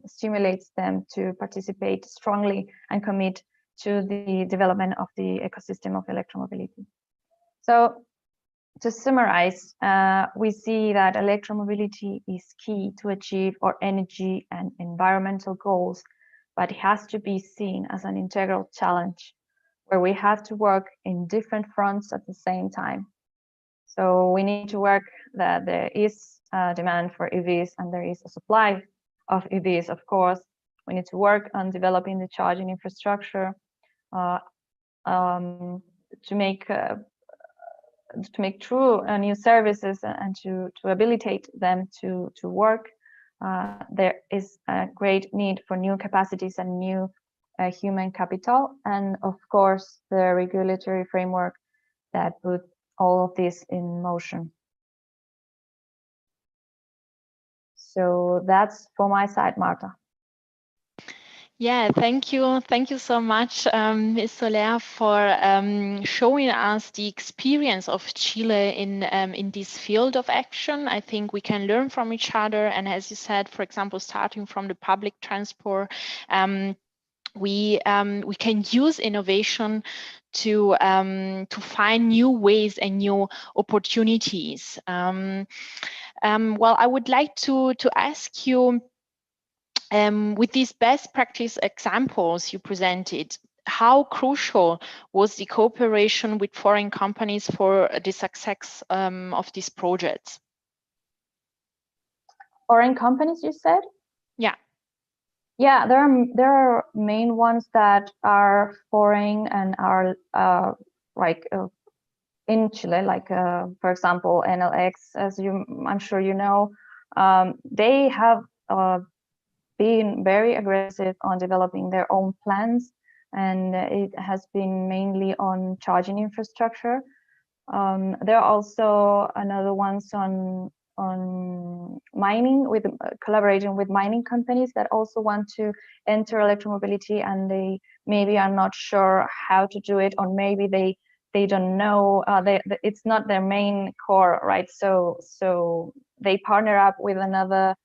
stimulates them to participate strongly and commit to the development of the ecosystem of electromobility. So to summarize, we see that electromobility is key to achieve our energy and environmental goals, but it has to be seen as an integral challenge where we have to work in different fronts at the same time. So we need to work that there is a demand for EVs and there is a supply of EVs, of course. We need to work on developing the charging infrastructure to make true new services and to habilitate them to work. There is a great need for new capacities and new human capital, and of course the regulatory framework that put all of this in motion. So that's for my side, Marta. Yeah, thank you. Thank you so much, Ms. Soler, for showing us the experience of Chile in this field of action. I think we can learn from each other. And as you said, for example, starting from the public transport, we can use innovation to find new ways and new opportunities. Well, I would like to ask you, with these best practice examples you presented, how crucial was the cooperation with foreign companies for the success of these projects? Foreign companies, you said? Yeah. Yeah, there are main ones that are foreign and are like in Chile, like for example NLX, as I'm sure you know. They have been very aggressive on developing their own plans, and it has been mainly on charging infrastructure. There are also another ones on mining, with collaborating with mining companies that also want to enter electromobility, and they maybe are not sure how to do it, or maybe they don't know, it's not their main core, right? So they partner up with another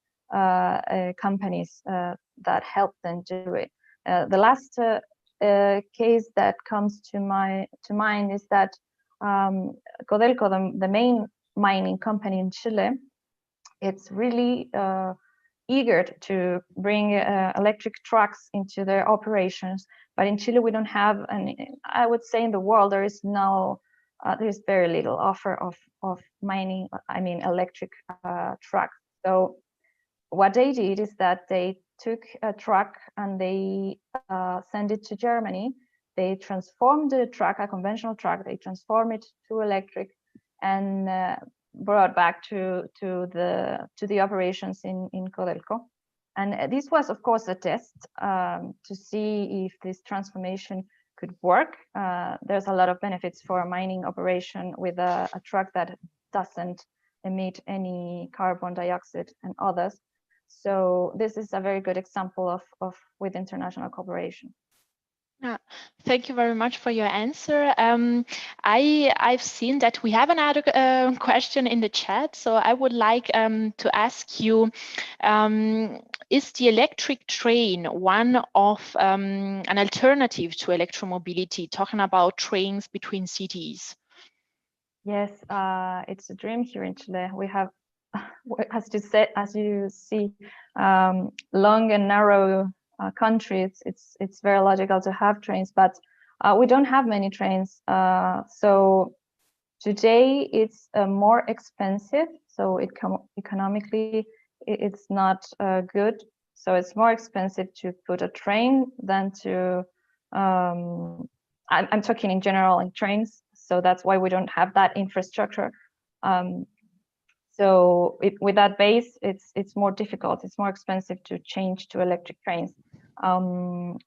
companies that help them do it. The last case that comes to mind is that Codelco, the main mining company in Chile, it's really eager to bring electric trucks into their operations. But in Chile, we don't have, and I would say in the world, there is very little offer of mining, electric trucks. So what they did is that they took a truck and they sent it to Germany. They transformed the truck, a conventional truck, they transformed it to electric, and brought back to the operations in Codelco. And this was, of course, a test to see if this transformation could work. There's a lot of benefits for a mining operation with a truck that doesn't emit any carbon dioxide and others. So this is a very good example of with international cooperation. Yeah, thank you very much for your answer. I've seen that we have another question in the chat, so I would like to ask you, is the electric train one of an alternative to electromobility, talking about trains between cities? Yes, it's a dream here in Chile. We have, as you see, long and narrow country. It's very logical to have trains, but we don't have many trains. So today it's more expensive. So economically it's not good. So it's more expensive to put a train than to. I'm talking in general in trains. So that's why we don't have that infrastructure. So with that base, it's more difficult. It's more expensive to change to electric trains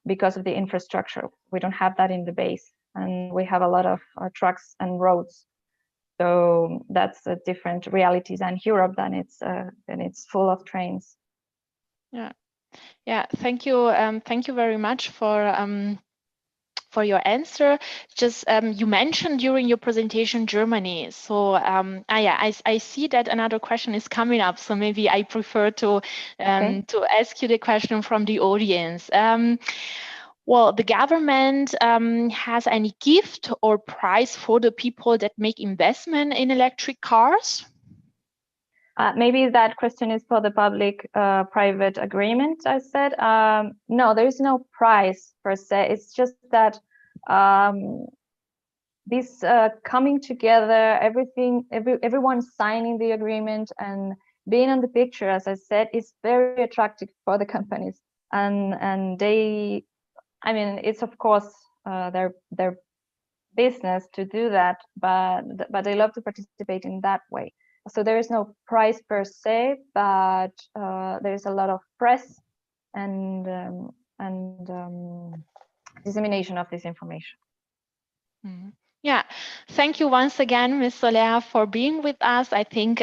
because of the infrastructure. We don't have that in the base, and we have a lot of trucks and roads. So that's a different reality than Europe. Then it's full of trains. Yeah. Thank you. Thank you very much for your answer. Just you mentioned during your presentation Germany. So I see that another question is coming up. So maybe I prefer to ask you the question from the audience. Well, the government has any gift or prize for the people that make investment in electric cars? Maybe that question is for the public-private agreement, I said. No, there is no prize per se. It's just that this coming together, everyone signing the agreement and being on the picture, as I said, is very attractive for the companies. And they, it's of course their business to do that, but they love to participate in that way. So there is no prize per se, but there is a lot of press and dissemination of this information. Yeah, thank you once again, Ms. Soler, for being with us. I think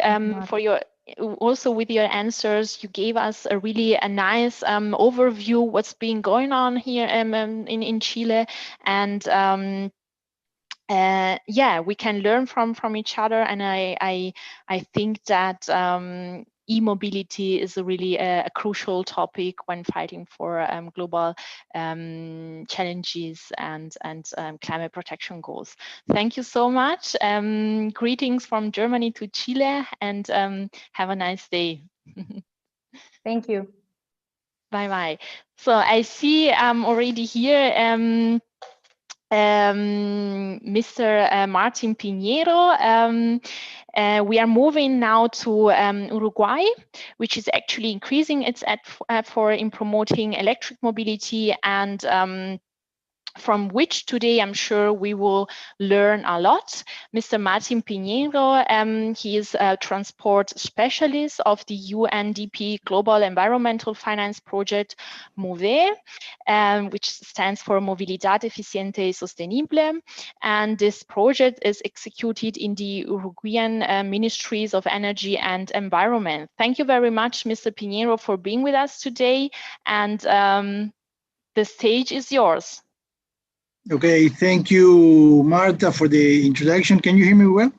also with your answers, you gave us a really nice overview what's been going on here in Chile, and yeah, we can learn from each other, and I think that e-mobility is really a crucial topic when fighting for global challenges and climate protection goals. Thank you so much. Greetings from Germany to Chile, and have a nice day. Thank you. Bye-bye. So I see already here Mr. Martin Pinheiro. We are moving now to Uruguay, which is actually increasing its effort in promoting electric mobility, and from which today I'm sure we will learn a lot. Mr. Martin Pinheiro, he is a transport specialist of the UNDP Global Environmental Finance Project, MOVE, which stands for Movilidad Eficiente y Sostenible. And this project is executed in the Uruguayan Ministries of Energy and Environment. Thank you very much, Mr. Pinheiro, for being with us today. And the stage is yours. Okay, thank you, Marta, for the introduction. Can you hear me well?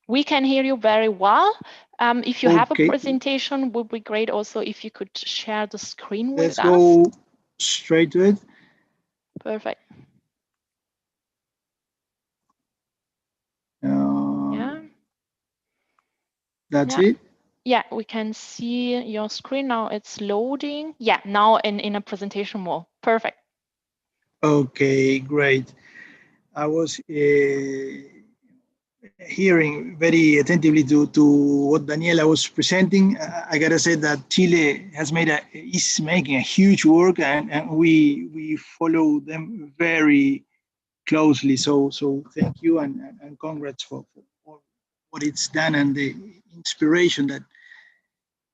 We can hear you very well. If you have a Okay. presentation, would be great also if you could share the screen with us. Let's go straight to it. Perfect. Yeah. That's Yeah. it? Yeah, we can see your screen now. It's loading. Yeah, now in a presentation mode. Perfect. Okay, great. I was hearing very attentively to what Daniela was presenting. I gotta say that Chile is making a huge work, and we follow them very closely. So thank you, and congrats for what it's done and the inspiration that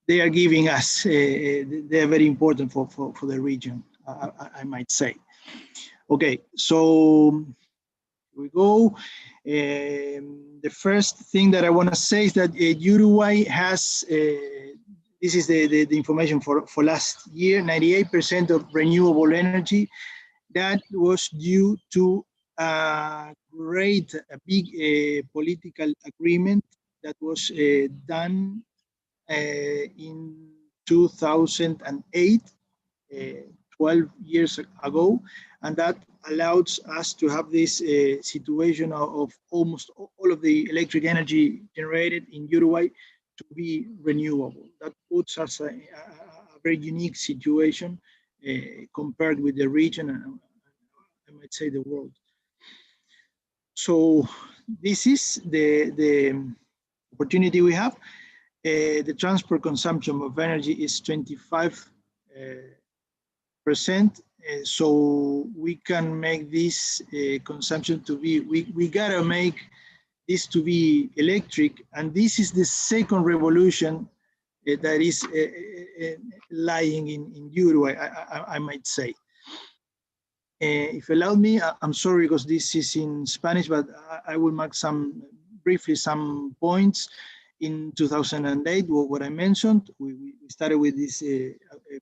they are giving us. They are very important for the region, I might say. Okay, so here we go. The first thing that I want to say is that Uruguay has, this is the information for last year, 98% of renewable energy. That was due to a big political agreement that was done in 2008, 12 years ago, and that allows us to have this situation of almost all of the electric energy generated in Uruguay to be renewable. That puts us a very unique situation compared with the region, and I might say the world. So this is the opportunity we have. The transport consumption of energy is 25%. So we can make this consumption to be, we gotta make this to be electric, and this is the second revolution that is lying in Uruguay, I might say. If you allow me, I'm sorry because this is in Spanish, but I will mark briefly some points. In 2008, what I mentioned, we started with this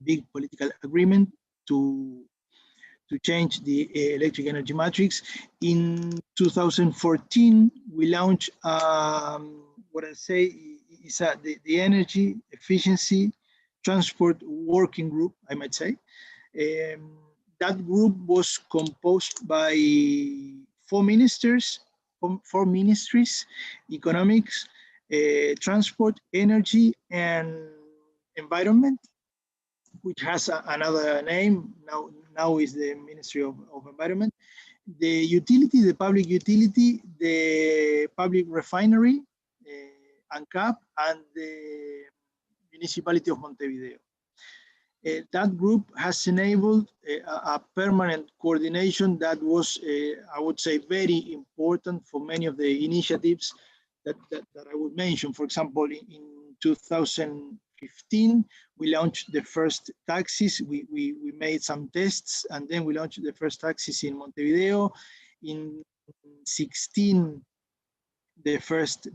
big political agreement to change the electric energy matrix. In 2014, we launched what I say is the energy efficiency transport working group, I might say. That group was composed by four ministries: economics, transport, energy, and environment, which has another name now is the Ministry of Environment. The utility, the public utility, the public refinery, ANCAP, and the municipality of Montevideo. That group has enabled a permanent coordination that was, I would say, very important for many of the initiatives that I would mention. For example, in 2015, we launched the first taxis. We made some tests, and then we launched the first taxis in Montevideo. In 2016, the first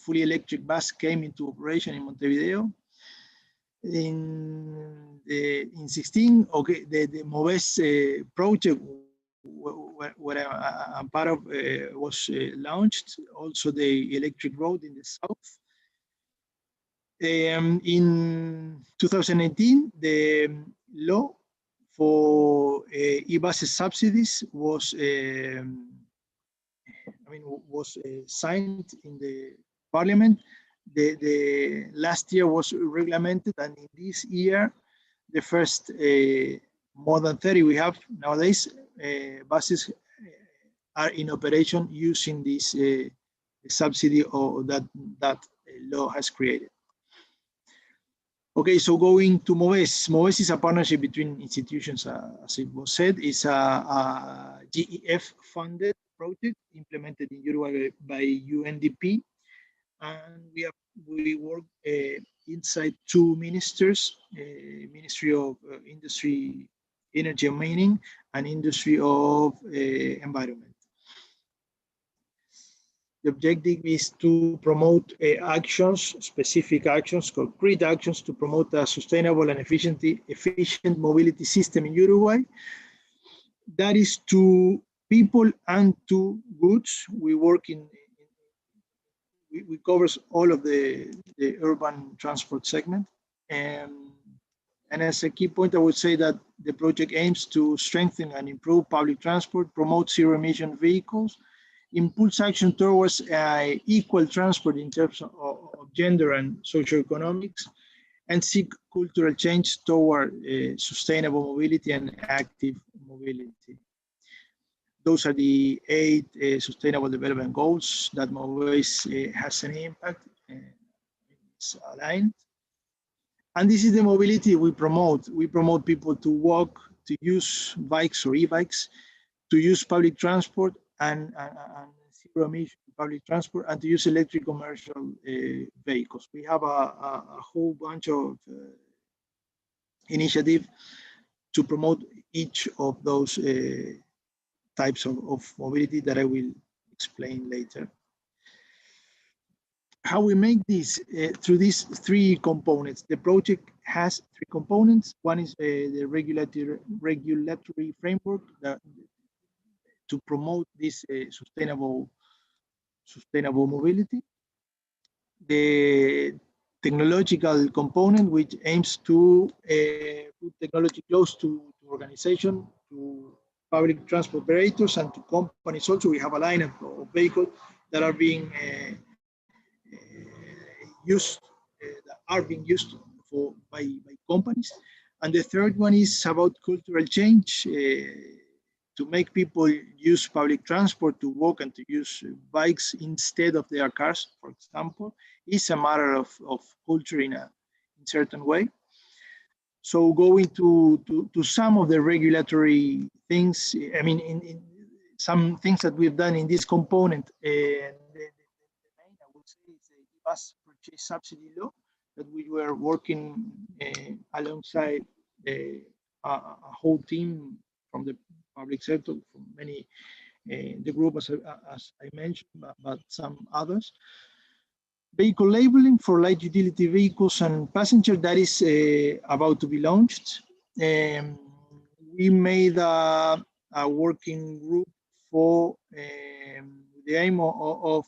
fully electric bus came into operation in Montevideo. In 2016, okay, the MOVES project, what I'm part of, was launched. Also the electric road in the south. In 2018, the law for e-buses subsidies was, signed in the parliament. The last year was regulated, and in this year, the first more than 30 we have nowadays buses are in operation using this subsidy or that law has created. Okay, so going to MOVES. MOVES is a partnership between institutions, as it was said. It's a GEF-funded project implemented in Uruguay by UNDP, and we work inside two ministers, Ministry of Industry, Energy and Mining, and Industry of Environment. The objective is to promote actions, specific actions, concrete actions to promote a sustainable and efficient mobility system in Uruguay. That is to people and to goods. We work we cover all of the urban transport segment. And as a key point, I would say that the project aims to strengthen and improve public transport, promote zero-emission vehicles, impulse action towards equal transport in terms of gender and socioeconomics, and seek cultural change toward sustainable mobility and active mobility. Those are the 8 Sustainable Development Goals that MOVES has an impact. It's aligned. And this is the mobility we promote. We promote people to walk, to use bikes or e-bikes, to use public transport and zero-emission public transport, and to use electric commercial vehicles. We have a whole bunch of initiatives to promote each of those types of mobility that I will explain later. How we make this through these 3 components. The project has 3 components. One is the regulatory framework to promote this sustainable mobility. The technological component, which aims to put technology close to organization, to public transport operators, and to companies. Also, we have a line of vehicles that are being used by companies. And the third one is about cultural change, to make people use public transport, to walk and to use bikes instead of their cars, for example, is a matter of culture in a certain way. So going to some of the regulatory things, I mean, in some things that we've done in this component, the main, I would say, is the bus purchase subsidy law that we were working alongside a whole team from the public sector, from many, the group as I mentioned, but some others. Vehicle labeling for light utility vehicles and passenger, that is about to be launched. We made a working group for the aim of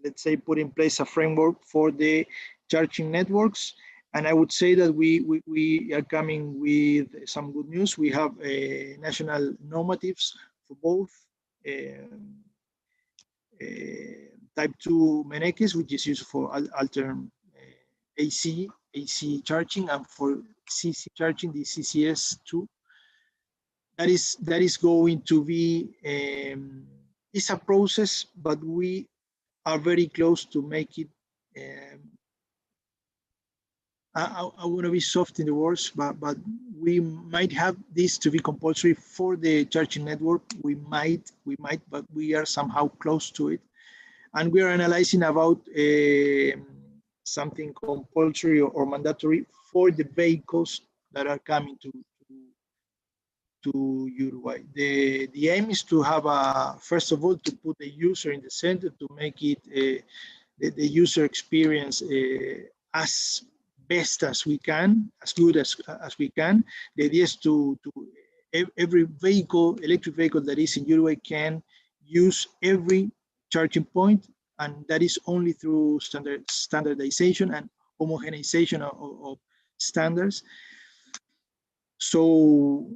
let's say, put in place a framework for the charging networks. And I would say that we are coming with some good news. We have national normatives for both type 2 Menekes, which is used for alternate AC charging, and for CC charging, the CCS2. That is going to be, it's a process, but we are very close to make it. I want to be soft in the words, but we might have this to be compulsory for the charging network. We might, but we are somehow close to it. And we are analyzing about something compulsory or mandatory for the vehicles that are coming to Uruguay. The aim is to have first of all, to put the user in the center, to make it the user experience as best as we can, as good as we can. The idea is to every vehicle, electric vehicle that is in Uruguay, can use every charging point and that is only through standardization and homogenization of standards. So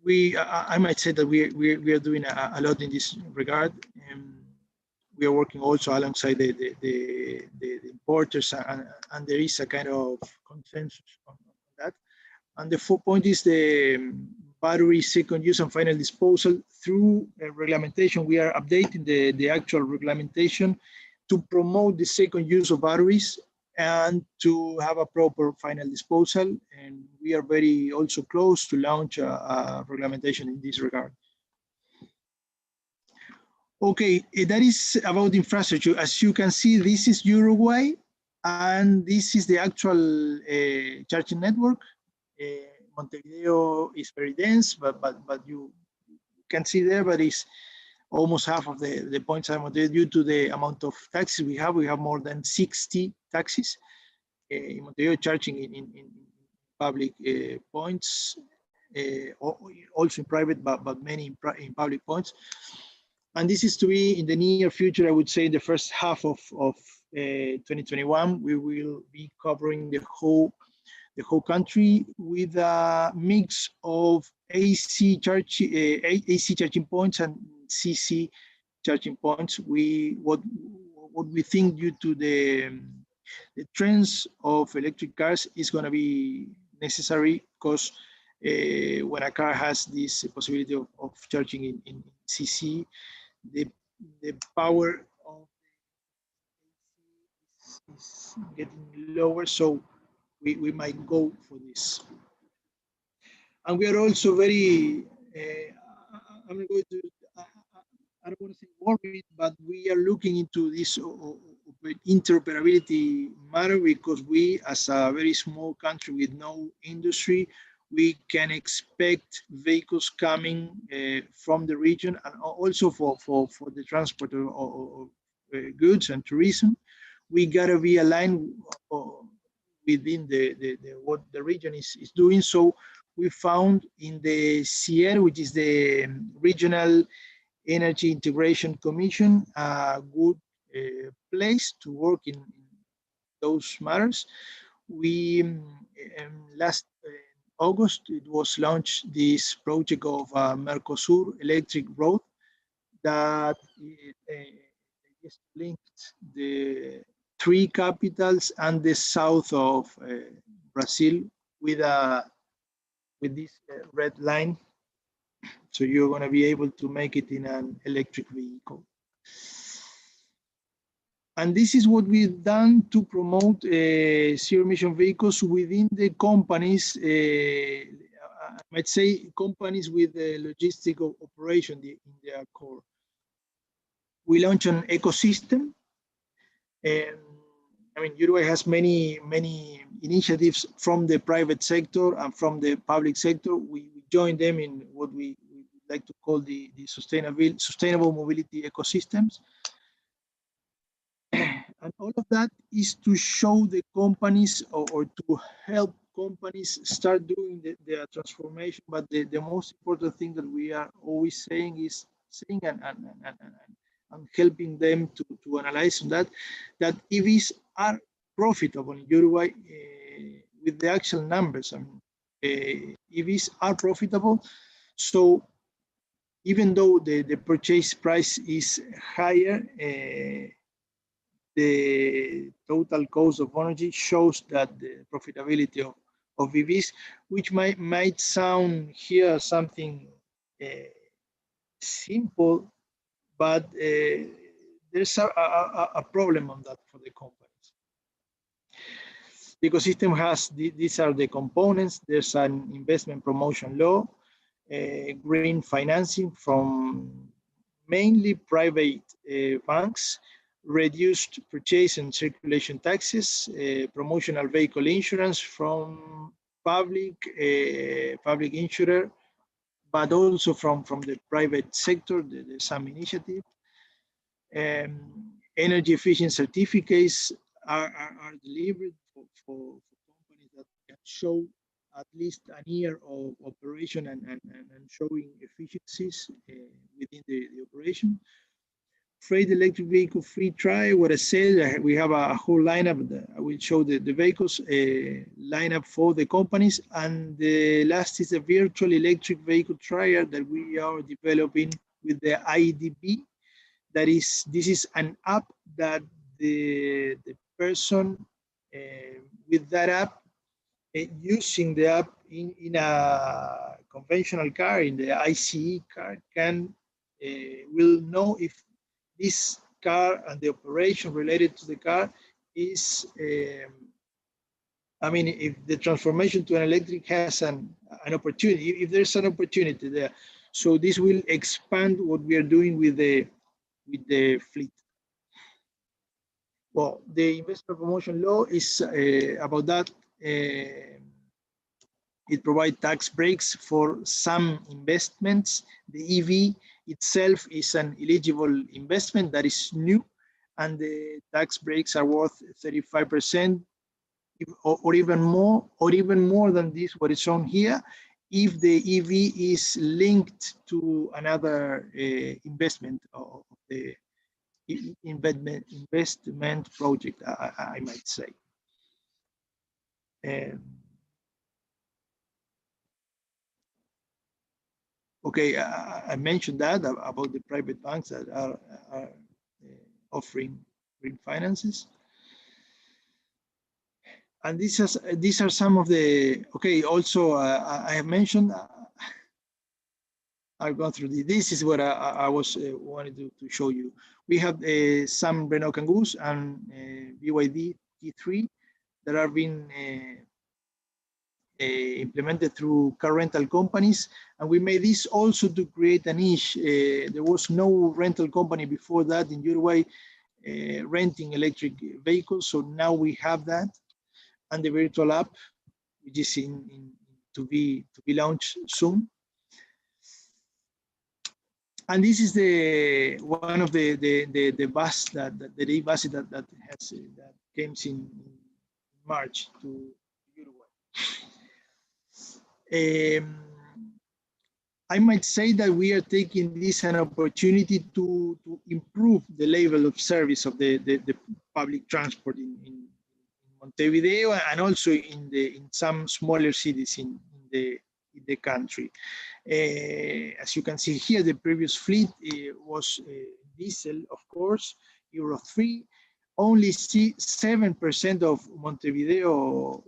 I might say that we are doing a lot in this regard. We are working also alongside the importers, and there is a kind of consensus on that. And the 4th point is the battery second use and final disposal. Through regulation, we are updating the actual regulation to promote the second use of batteries and to have a proper final disposal. And we are very also close to launch a regulation in this regard. Okay, that is about infrastructure. As you can see, this is Uruguay, and this is the actual charging network. Montevideo is very dense, but you can see there, but it's almost half of the points are Montevideo due to the amount of taxis we have. We have more than 60 taxis in Montevideo charging in public points, also in private, but many in public points. And this is to be in the near future. I would say the first half of 2021, we will be covering the whole country with a mix of AC charging points and CC charging points. What we think, due to the trends of electric cars, is going to be necessary, because when a car has this possibility of charging in CC, the power of is getting lower, so we might go for this. And we are also very, I'm not going to, I don't want to say worried, but we are looking into this interoperability matter, because we, as a very small country with no industry, we can expect vehicles coming from the region, and also for the transport of goods and tourism. We gotta be aligned within what the region is doing. So we found in the CIER, which is the Regional Energy Integration Commission, a good place to work in those matters. We last August, it was launched this project of Mercosur electric road that is linked the 3 capitals and the south of Brazil with this red line. So you're going to be able to make it in an electric vehicle. And this is what we've done to promote zero emission vehicles within the companies, I might say companies with the logistic operation in their core. We launched an ecosystem. I mean, Uruguay has many initiatives from the private sector and from the public sector. We joined them in what we like to call the sustainable mobility ecosystems. And all of that is to show the companies, or to help companies start doing their transformation. But the most important thing that we are always saying is and helping them to analyze that EVs are profitable in Uruguay with the actual numbers. I mean, EVs are profitable. So even though the purchase price is higher, the total cost of energy shows that the profitability of EVs, which might sound here something simple, but there's a problem on that for the companies. The ecosystem has, these are the components. There's an investment promotion law, green financing from mainly private banks, reduced purchase and circulation taxes, promotional vehicle insurance from public insurer, but also from the private sector. There's some initiative. Energy efficient certificates are delivered for companies that can show at least a year of operation and showing efficiencies within the operation. freight electric vehicle free trial. What I said, we have a whole lineup. I will show the vehicles lineup for the companies, and the last is a virtual electric vehicle trial that we are developing with the IDB. This is an app that the person with that app, using the app in a conventional car, in the ICE car, will know if this car and the operation related to the car is, I mean, if the transformation to an electric has an opportunity, if there's an opportunity there. So this will expand what we are doing with the fleet. Well, the investment promotion law is about that. It provides tax breaks for some investments. The EV itself is an eligible investment that is new, and the tax breaks are worth 35%, or even more than this, what is shown here, if the EV is linked to another investment of the investment project, I might say. Okay, I mentioned that about the private banks that are offering green finances. And these are some of the, okay, also I have mentioned, I've gone through this is what I was wanted to show you. We have some Renault Kangoos and BYD T3 that are being implemented through car rental companies, and we made this also to create a niche. There was no rental company before that in Uruguay renting electric vehicles, so now we have that, and the virtual app, which is to be launched soon. And this is one of the bus the e-bus that came in March to Uruguay. I might say that we are taking this an opportunity to improve the level of service of the public transport in Montevideo, and also in some smaller cities in the country. As you can see here, the previous fleet was diesel, of course, Euro 3. Only 7% of Montevideo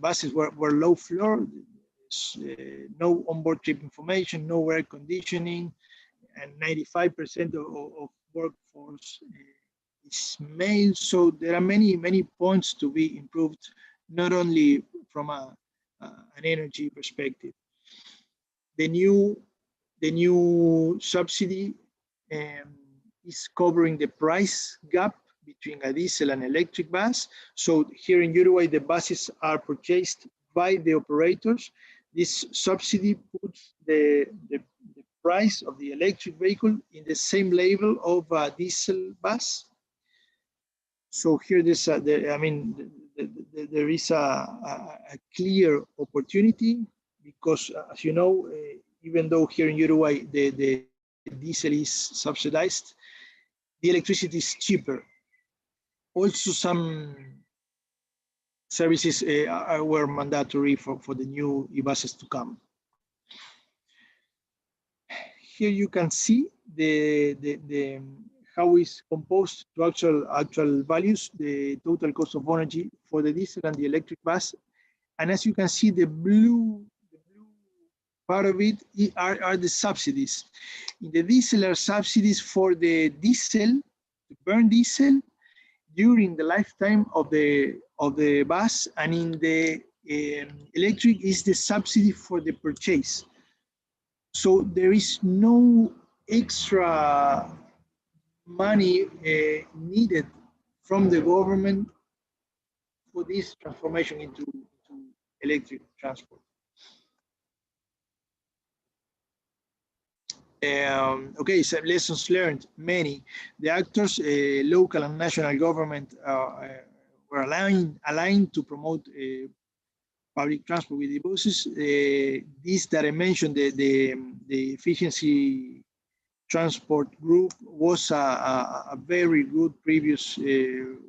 buses were low floor, no onboard trip information, no air conditioning, and 95% of workforce is male. So there are many points to be improved, not only from an energy perspective. The new subsidy is covering the price gap between a diesel and electric bus. So here in Uruguay, the buses are purchased by the operators. This subsidy puts the price of the electric vehicle in the same level of a diesel bus. So here, there is a clear opportunity, because, as you know, even though here in Uruguay the diesel is subsidized, the electricity is cheaper. Also, some services were mandatory for the new e-buses to come. Here you can see how is composed to actual values, the total cost of energy for the diesel and the electric bus. And as you can see, the blue part of it are the subsidies. In the diesel are subsidies for the diesel, to burn diesel during the lifetime of the bus, and in the electric is the subsidy for the purchase. So there is no extra money needed from the government for this transformation into electric transport. Okay, so lessons learned, many. The actors, local and national government, were aligned to promote public transport with the buses. This that I mentioned, the efficiency transport group was a very good previous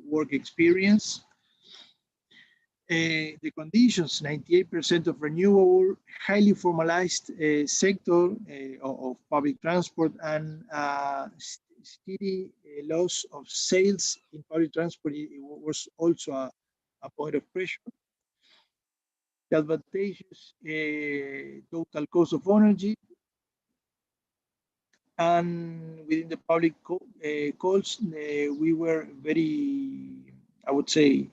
work experience. The conditions, 98% of renewable, highly formalized sector of public transport, and steady loss of sales in public transport was also a point of pressure. The advantageous total cost of energy, and within the public calls, we were very, I would say,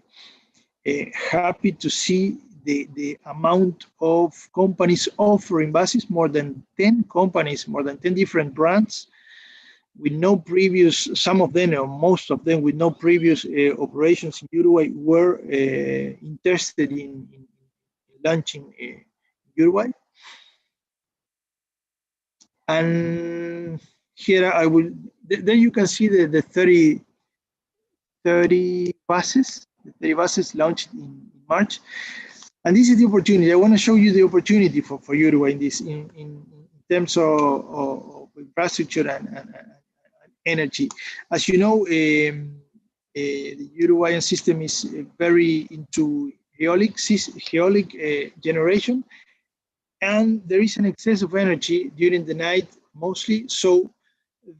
happy to see the amount of companies offering buses, more than 10 companies, more than 10 different brands, with no previous, some of them or most of them with no previous operations in Uruguay were interested in launching Uruguay. And here I will, then you can see the 30 buses, the 30 buses launched in March. And this is the opportunity. I want to show you the opportunity for Uruguay in this, in terms of infrastructure and energy. As you know, the Uruguayan system is very into eolic generation, and there is an excess of energy during the night mostly. So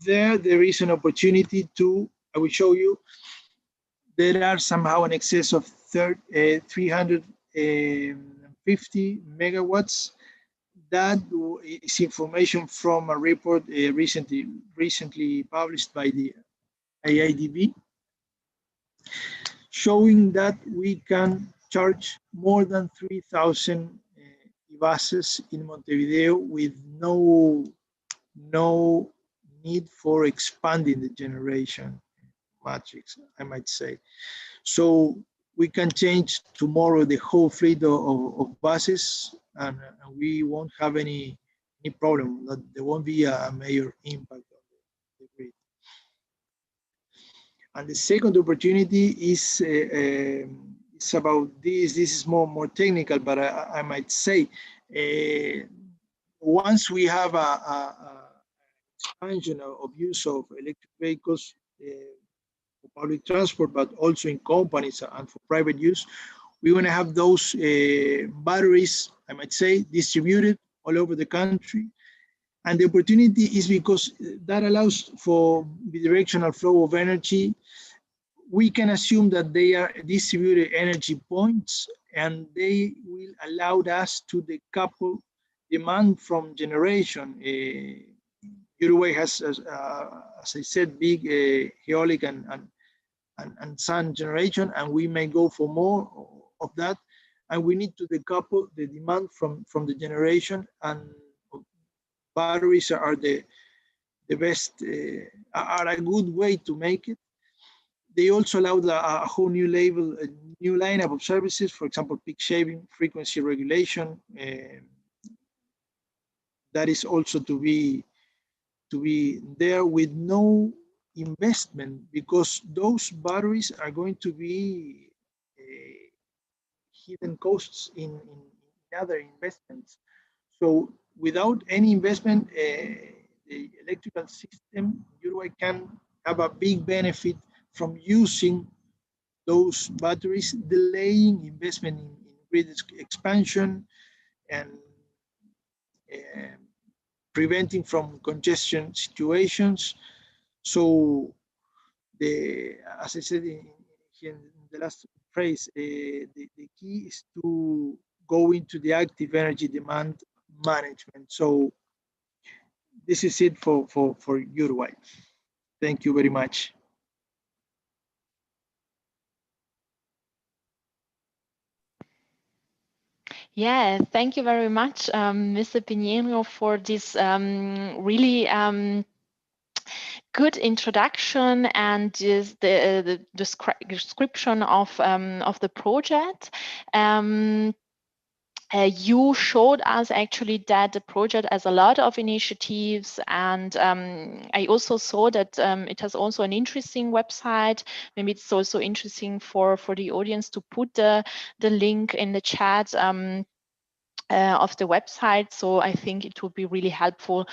there is an opportunity to, I will show you, there are somehow an excess of 350 megawatts. That is information from a report recently published by the IIDB, showing that we can charge more than 3,000 buses in Montevideo with no need for expanding the generation matrix, I might say. So we can change tomorrow the whole fleet of buses, and we won't have any problem. There won't be a major impact on the grid. And the second opportunity is it's about this. This is more technical, but I might say once we have a expansion of use of electric vehicles for public transport, but also in companies and for private use, we want to have those batteries, I might say, distributed all over the country. And the opportunity is because that allows for bidirectional flow of energy. We can assume that they are distributed energy points, and they will allow us to decouple demand from generation. Uruguay has, as I said, big eolic and sun generation, and we may go for more of that. And we need to decouple the demand from the generation, and batteries are the best, are a good way to make it. They also allow a whole new label, a new lineup of services, for example, peak shaving, frequency regulation. That is also to be there with no investment, because those batteries are going to be hidden costs in other investments. So without any investment, the electrical system, Uruguay can have a big benefit from using those batteries, delaying investment in grid expansion, and preventing from congestion situations. So, as I said in the last phrase, the key is to go into the active energy demand management. So this is it for Uruguay. Thank you very much. Yeah, thank you very much, Mr. Pinheiro, for this really good introduction and the description of the project. You showed us actually that the project has a lot of initiatives, and I also saw that it has also an interesting website. Maybe it's also interesting for the audience to put the link in the chat. of the website. So I think it would be really helpful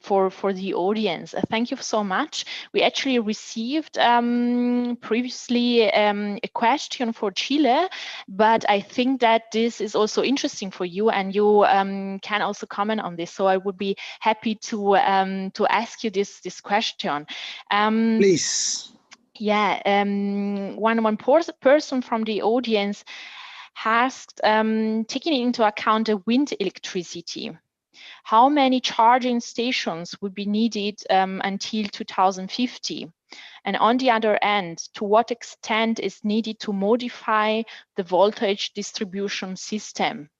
for the audience. Thank you so much. We actually received previously a question for Chile, but I think that this is also interesting for you, and you can also comment on this. So I would be happy to ask you this question. Please. Yeah, one person from the audience asked, taking into account the wind electricity, how many charging stations would be needed until 2050? And on the other end, to what extent is needed to modify the voltage distribution system?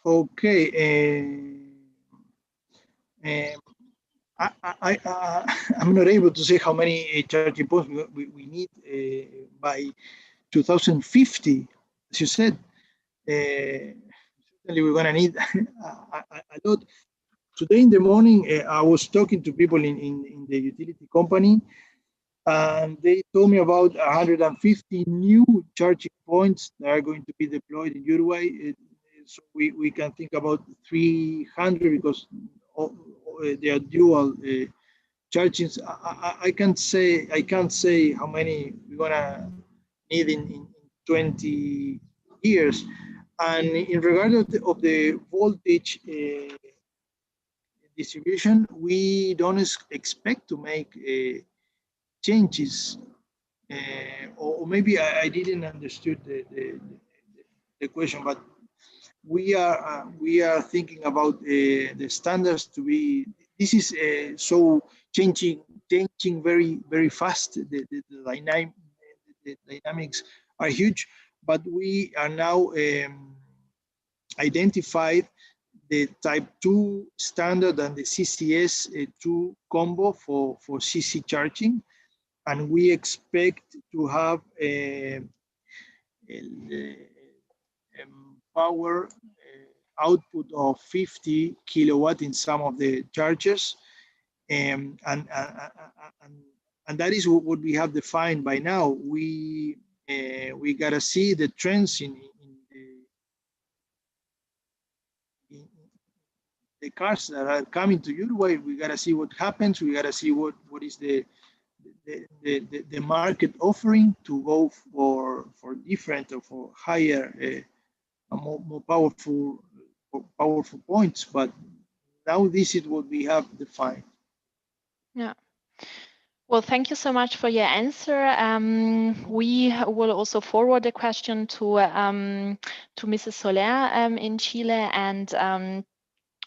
Okay. I'm not able to say how many charging points we need by 2050, as you said. Certainly we're going to need a lot. Today in the morning, I was talking to people in the utility company, and they told me about 150 new charging points that are going to be deployed in Uruguay. So we can think about 300 because they are dual chargings. I can't say how many we're gonna need in 20 years. And in regard of the voltage distribution, we don't expect to make changes. Or maybe I didn't understood the question, but we are thinking about the standards to be. This is so changing very fast. The dynamics are huge, but we are now identified the Type 2 standard and the CCS 2 combo for CC charging, and we expect to have power output of 50 kilowatt in some of the chargers, and that is what we have defined by now. We gotta see the trends in the cars that are coming to Uruguay. We gotta see what happens. We gotta see what is the market offering to go for different or for higher, more powerful points. But now this is what we have defined. Yeah. Well, thank you so much for your answer. We will also forward the question to Mrs. Soler in Chile, and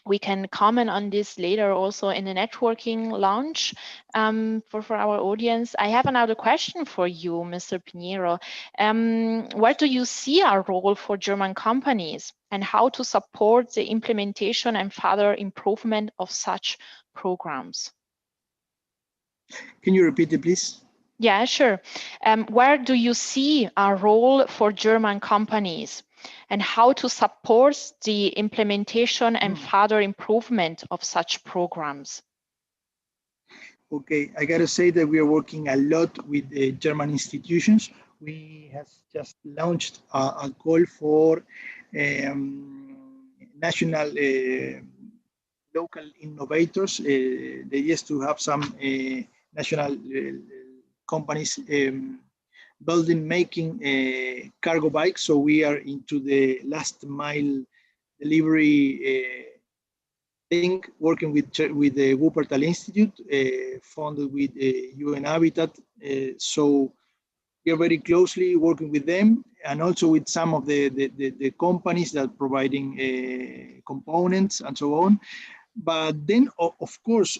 we can comment on this later also in the networking launch for our audience. I have another question for you, Mr. Pinheiro. Where do you see our role for German companies, and how to support the implementation and further improvement of such programs? Can you repeat it, please? Yeah, sure. Where do you see our role for German companies, and how to support the implementation and further improvement of such programs? Okay, I gotta say that we are working a lot with German institutions. We have just launched a call for national local innovators. The idea is to have some national companies making cargo bikes. So we are into the last mile delivery thing, working with the Wuppertal Institute, funded with UN Habitat. So we are very closely working with them, and also with some of the companies that are providing components and so on. But then, of course,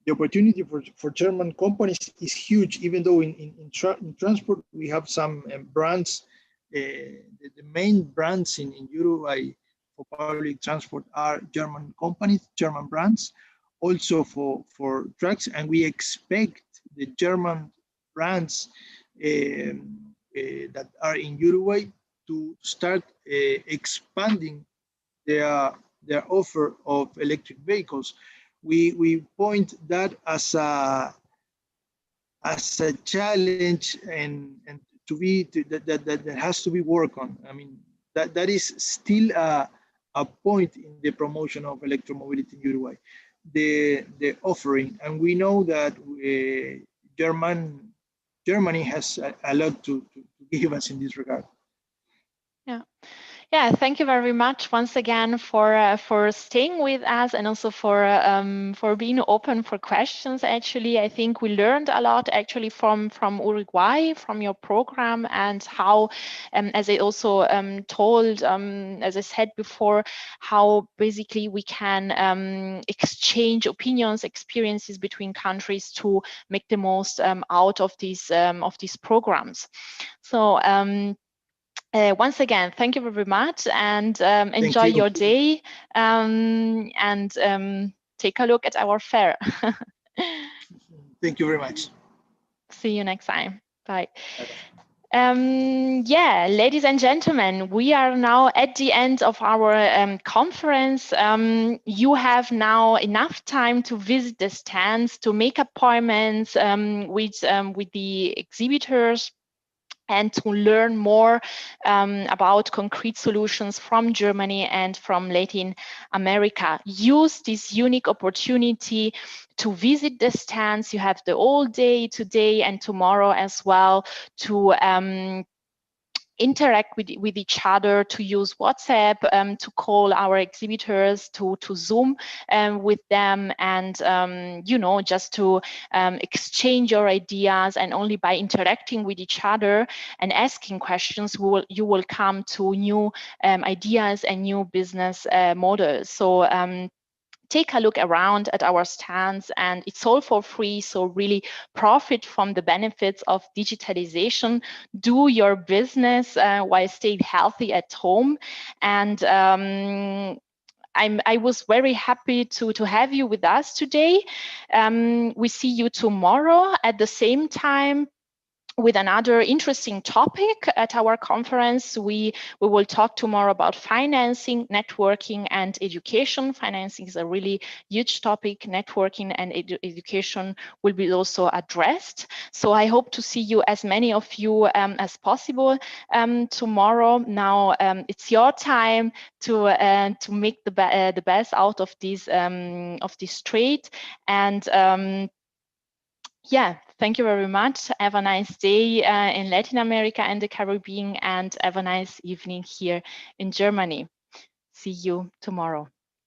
the opportunity for German companies is huge, even though in transport we have some brands. The main brands in Uruguay for public transport are German companies, German brands, also for trucks, and we expect the German brands that are in Uruguay to start expanding their offer of electric vehicles. We point that as as a challenge and that has to be worked on. I mean, that is still a point in the promotion of electromobility in Uruguay, the offering, and we know that Germany has a lot to give us in this regard. Yeah, thank you very much once again for staying with us and also for being open for questions. Actually, I think we learned a lot actually from Uruguay, from your program, and how, as I also told, as I said before, how basically we can exchange opinions, experiences between countries to make the most out of these programs. So. Once again, thank you very much, and enjoy your day, and take a look at our fair. Thank you very much. See you next time. Bye. Yeah, ladies and gentlemen, we are now at the end of our conference. You have now enough time to visit the stands, to make appointments with the exhibitors, and to learn more about concrete solutions from Germany and from Latin America. Use this unique opportunity to visit the stands. You have the whole day today and tomorrow as well to interact with each other, to use WhatsApp, to call our exhibitors, to Zoom with them, and you know, just to exchange your ideas. And only by interacting with each other and asking questions, you will come to new ideas and new business models. So take a look around at our stands, and it's all for free. So really profit from the benefits of digitalization. Do your business while staying healthy at home. And I was very happy to have you with us today. We see you tomorrow at the same time with another interesting topic at our conference. We will talk tomorrow about financing, networking, and education. Financing is a really huge topic. Networking and education will be also addressed. So I hope to see you, as many of you as possible, tomorrow. Now it's your time to make the best out of this trade. And yeah, thank you very much. Have a nice day in Latin America and the Caribbean, and have a nice evening here in Germany. See you tomorrow.